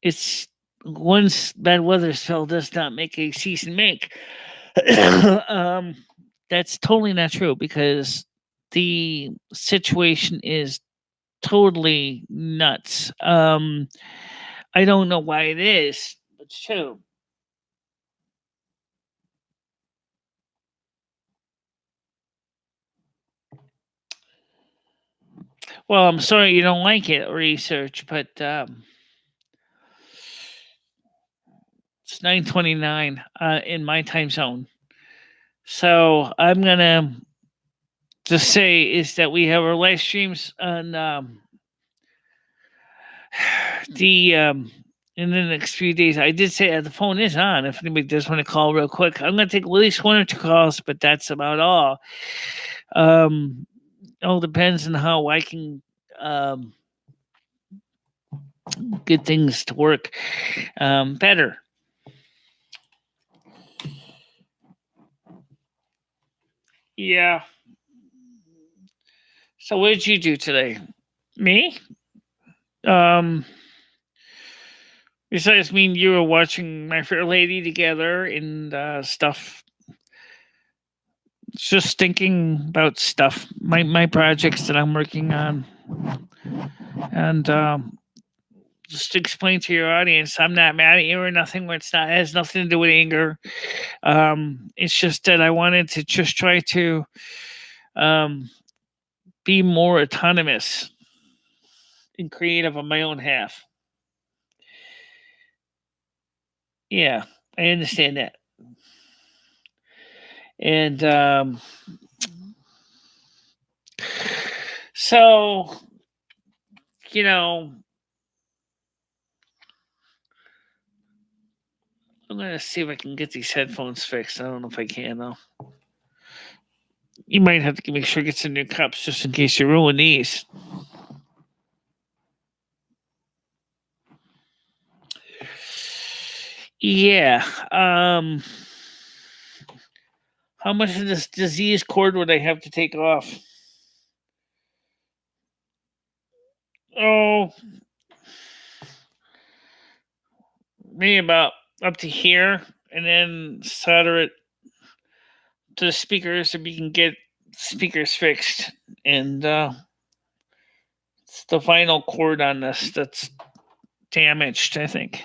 it's once bad weather spell does not make a season make. um, that's totally not true because the situation is totally nuts. I don't know why it is, but it's true. Well, I'm sorry you don't like it, research, but it's 9:29 in my time zone. So I'm gonna just say is that we have our live streams on the in the next few days. I did say the phone is on. If anybody does want to call real quick, I'm gonna take at least one or two calls, but that's about all. All depends on how I can um, get things to work better. Yeah. So what did you do today? Me? Um, besides me and you were watching My Fair Lady together and stuff. Just thinking about stuff, my projects that I'm working on, and just to explain to your audience, I'm not mad at you or nothing. It's not it has nothing to do with anger. It's just that I wanted to just try to um, be more autonomous and creative on my own half. Yeah, I understand that. And so, you know, I'm going to see if I can get these headphones fixed. I don't know if I can, though. You might have to make sure to get some new cups just in case you ruin these. Yeah. How much of this disease cord would I have to take off? Oh, maybe about up to here, and then solder it to the speakers so we can get speakers fixed. And it's the vinyl cord on this that's damaged, I think.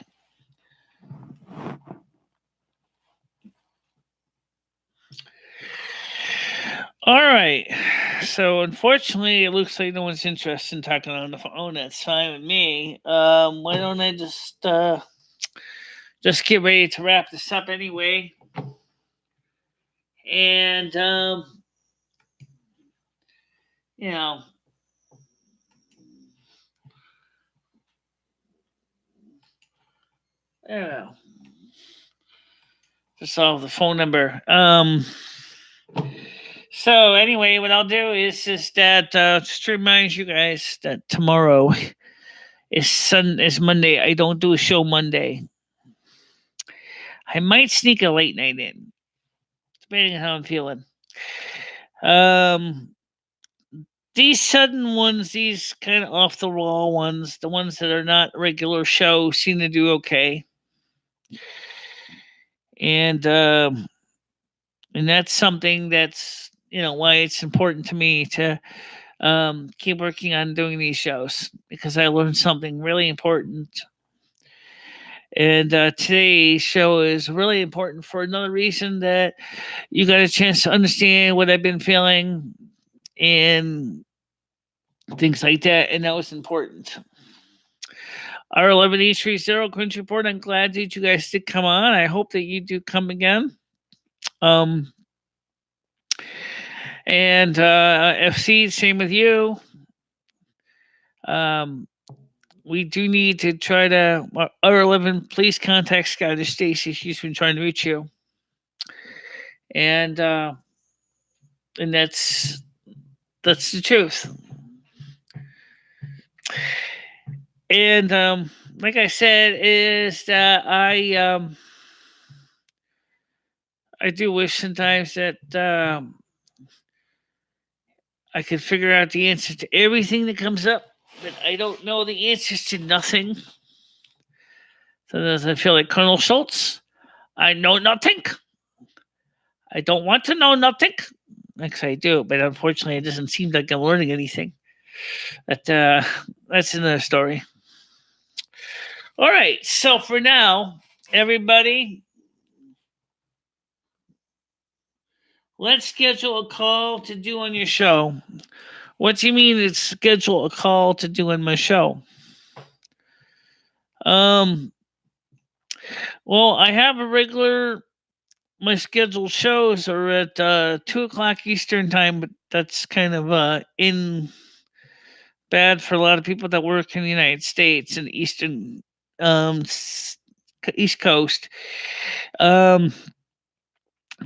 All right. So unfortunately, it looks like no one's interested in talking on the phone. That's fine with me. Why don't I just get ready to wrap this up anyway? And you know, I don't know. To solve the phone number. So anyway, what I'll do is that just to remind you guys that tomorrow is Monday. I don't do a show Monday. I might sneak a late night in, depending on how I'm feeling. Um, these sudden ones, these kind of off the wall ones, the ones that are not regular show, seem to do okay. And that's something that's why it's important to me to keep working on doing these shows because I learned something really important. And today's show is really important for another reason that you got a chance to understand what I've been feeling and things like that. And that was important. R11830 Quinch Report. I'm glad that you guys did come on. I hope that you do come again. And FC, same with you. We do need to try to R11. Please contact Scottish Stacy. She's been trying to reach you, and that's the truth. And like I said, is that I do wish sometimes that I could figure out the answer to everything that comes up, but I don't know the answers to nothing. Sometimes I feel like Colonel Schultz. I know nothing. I don't want to know nothing. Actually, I do, but unfortunately, it doesn't seem like I'm learning anything. But that's another story. All right. So for now, everybody, let's schedule a call to do on your show. What do you mean it's schedule a call to do on my show? Well, I have a regular. My scheduled shows are at 2 o'clock Eastern time, but that's kind of in bad for a lot of people that work in the United States and Eastern um, East Coast.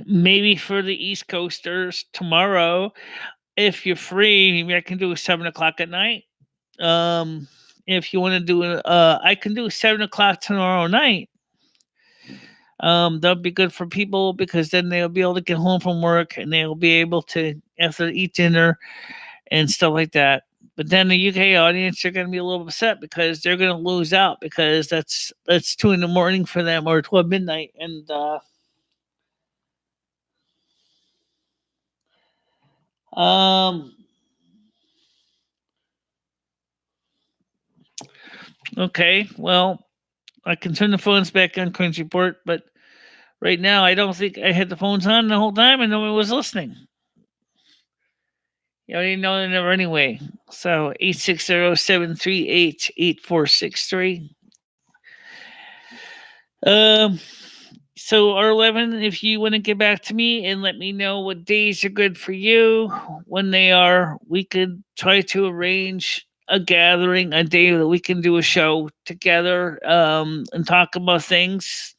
Maybe for the East Coasters tomorrow, if you're free, maybe I can do a 7 o'clock at night. If you want to do it, I can do 7 o'clock tomorrow night. That'll be good for people because then they'll be able to get home from work and they'll be able to after eat dinner and stuff like that. But then the UK audience are going to be a little upset because they're going to lose out because that's 2 in the morning for them or 12 midnight and okay, well, I can turn the phones back on Cringe Report, but right now I don't think I had the phones on the whole time and no one was listening. You already know the number anyway. So 860-738-8463. Um so R11, if you want to get back to me and let me know what days are good for you, when they are, we could try to arrange a gathering, a day that we can do a show together and talk about things.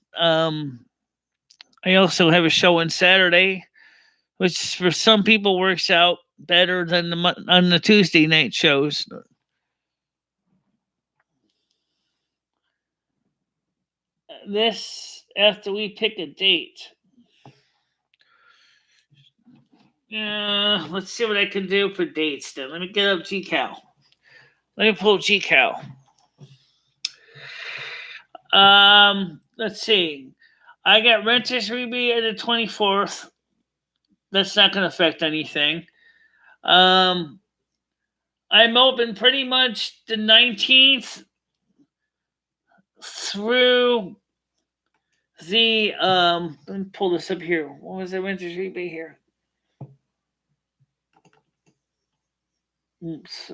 I also have a show on Saturday, which for some people works out better than on the Tuesday night shows. This after we pick a date. Let's see what I can do for dates then. Let me get up GCal. Let me pull GCal. Let's see. I got renters rebate at the 24th. That's not going to affect anything. I'm open pretty much the 19th through the let me pull this up here. What was the renters rebate here? Oops.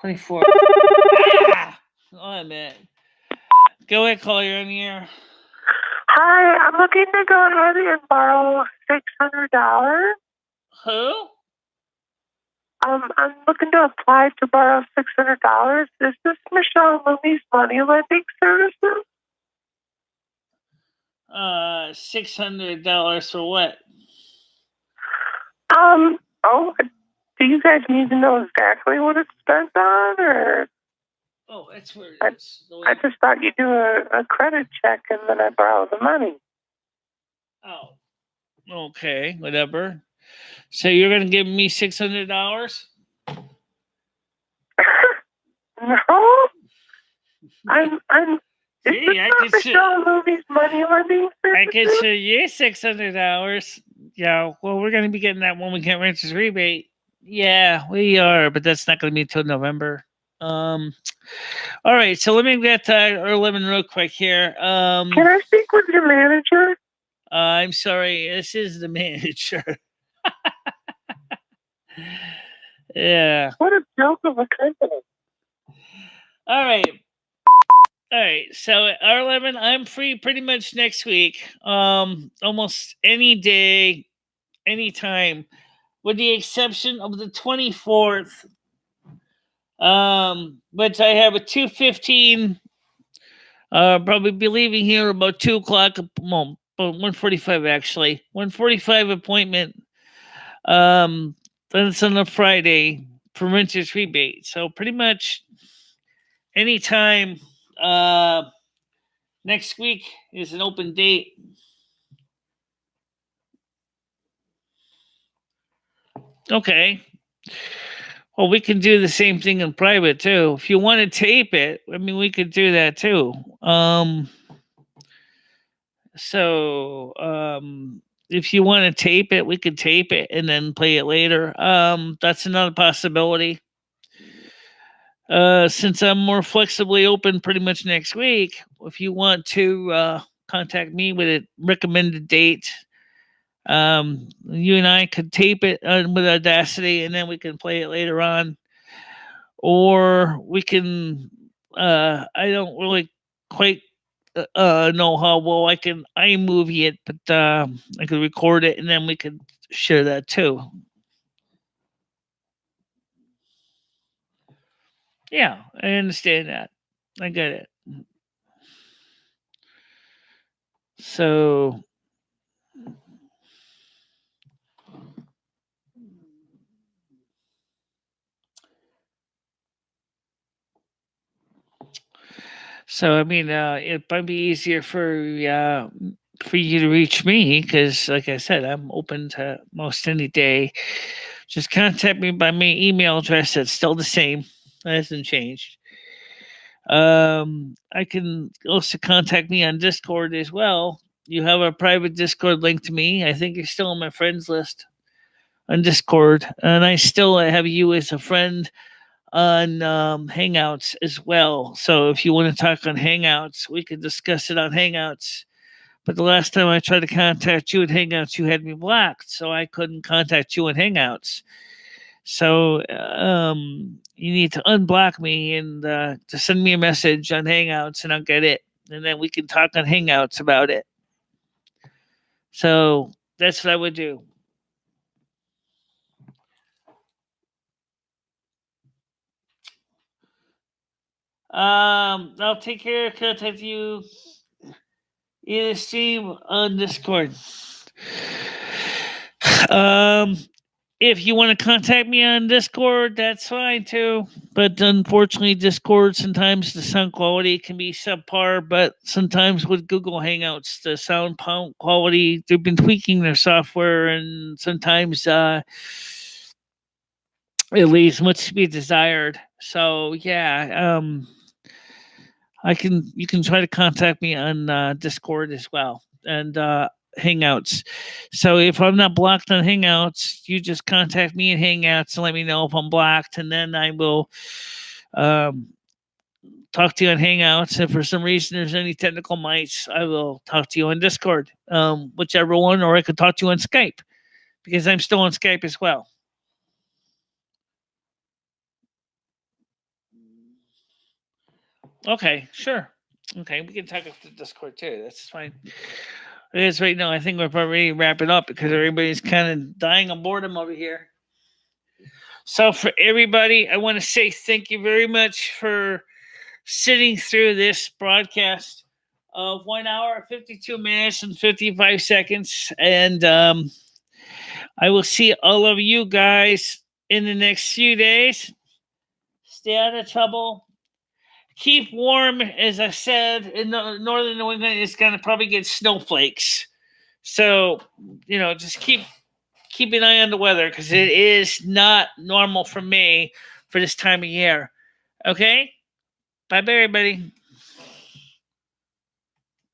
24. Ah! Oh man. Go ahead, call you on the air. Hi, I'm looking to go ahead and borrow $600. Who? I'm looking to apply to borrow $600. Is this MicheleMarieDalene's money lending services? $600 for what? Do you guys need to know exactly what it's spent on, or? Oh, that's where it is. I just thought you'd do a credit check and then I borrow the money. Oh, okay, whatever. So you're gonna give me $600? No, I'm. See, I can MicheleMarieDalene's money lending services? I can show you $600. Yeah, well, we're gonna be getting that when we get renters rebate. Yeah, we are, but that's not gonna be until November. All right, so let me get to 11 real quick here. Can I speak with your manager? I'm sorry, this is the manager. Yeah. What a joke of a company. All right. So at R11, I'm free pretty much next week. Almost any day, anytime, with the exception of the 24th. Which I have a 2:15. Probably be leaving here about 2 o'clock. Well, about 1:45 actually. 1:45 appointment. Then it's on a Friday for renters rebate. So pretty much anytime next week is an open date. Okay. Well, we can do the same thing in private too. If you want to tape it, I mean, we could do that too. So if you want to tape it, we could tape it and then play it later. That's another possibility. Since I'm more flexibly open pretty much next week, if you want to contact me with a recommended date, you and I could tape it with Audacity and then we can play it later on. Or we can, I don't really quite know how well I can iMovie it, but I could record it and then we could share that too. Yeah, I understand that. I get it. So I mean, it might be easier for you to reach me because, like I said, I'm open to most any day. Just contact me by my email address. That's still the same. That hasn't changed. I can also contact me on Discord as well. You have a private Discord link to me. I think you're still on my friends list on Discord, and I still have you as a friend on Hangouts as well. So if you want to talk on Hangouts, we could discuss it on Hangouts. But the last time I tried to contact you at Hangouts, you had me blocked, so I couldn't contact you in Hangouts. So you need to unblock me and to send me a message on Hangouts, and I'll get it, and then we can talk on Hangouts about it. So that's what I would do. I'll take care of contact you in the stream on Discord. If you want to contact me on Discord, that's fine too. But unfortunately, Discord sometimes the sound quality can be subpar. But sometimes with Google Hangouts, the sound quality, they've been tweaking their software, and sometimes it leaves much to be desired. So yeah, you can try to contact me on Discord as well, and Hangouts. So if I'm not blocked on Hangouts, you just contact me in Hangouts and let me know if I'm blocked, and then I will talk to you on Hangouts. If for some reason there's any technical mites, I will talk to you on Discord, whichever one, or I could talk to you on Skype because I'm still on Skype as well. Okay, sure. Okay, we can talk up the Discord too. That's fine. It is right now. I think we're probably wrapping up because everybody's kind of dying of boredom over here. So for everybody, I want to say thank you very much for sitting through this broadcast of 1 hour, 52 minutes, and 55 seconds. And I will see all of you guys in the next few days. Stay out of trouble. Keep warm. As I said, in the northern New England, it's going to probably get snowflakes. So, just keep an eye on the weather because it is not normal for me for this time of year. Okay? Bye, everybody.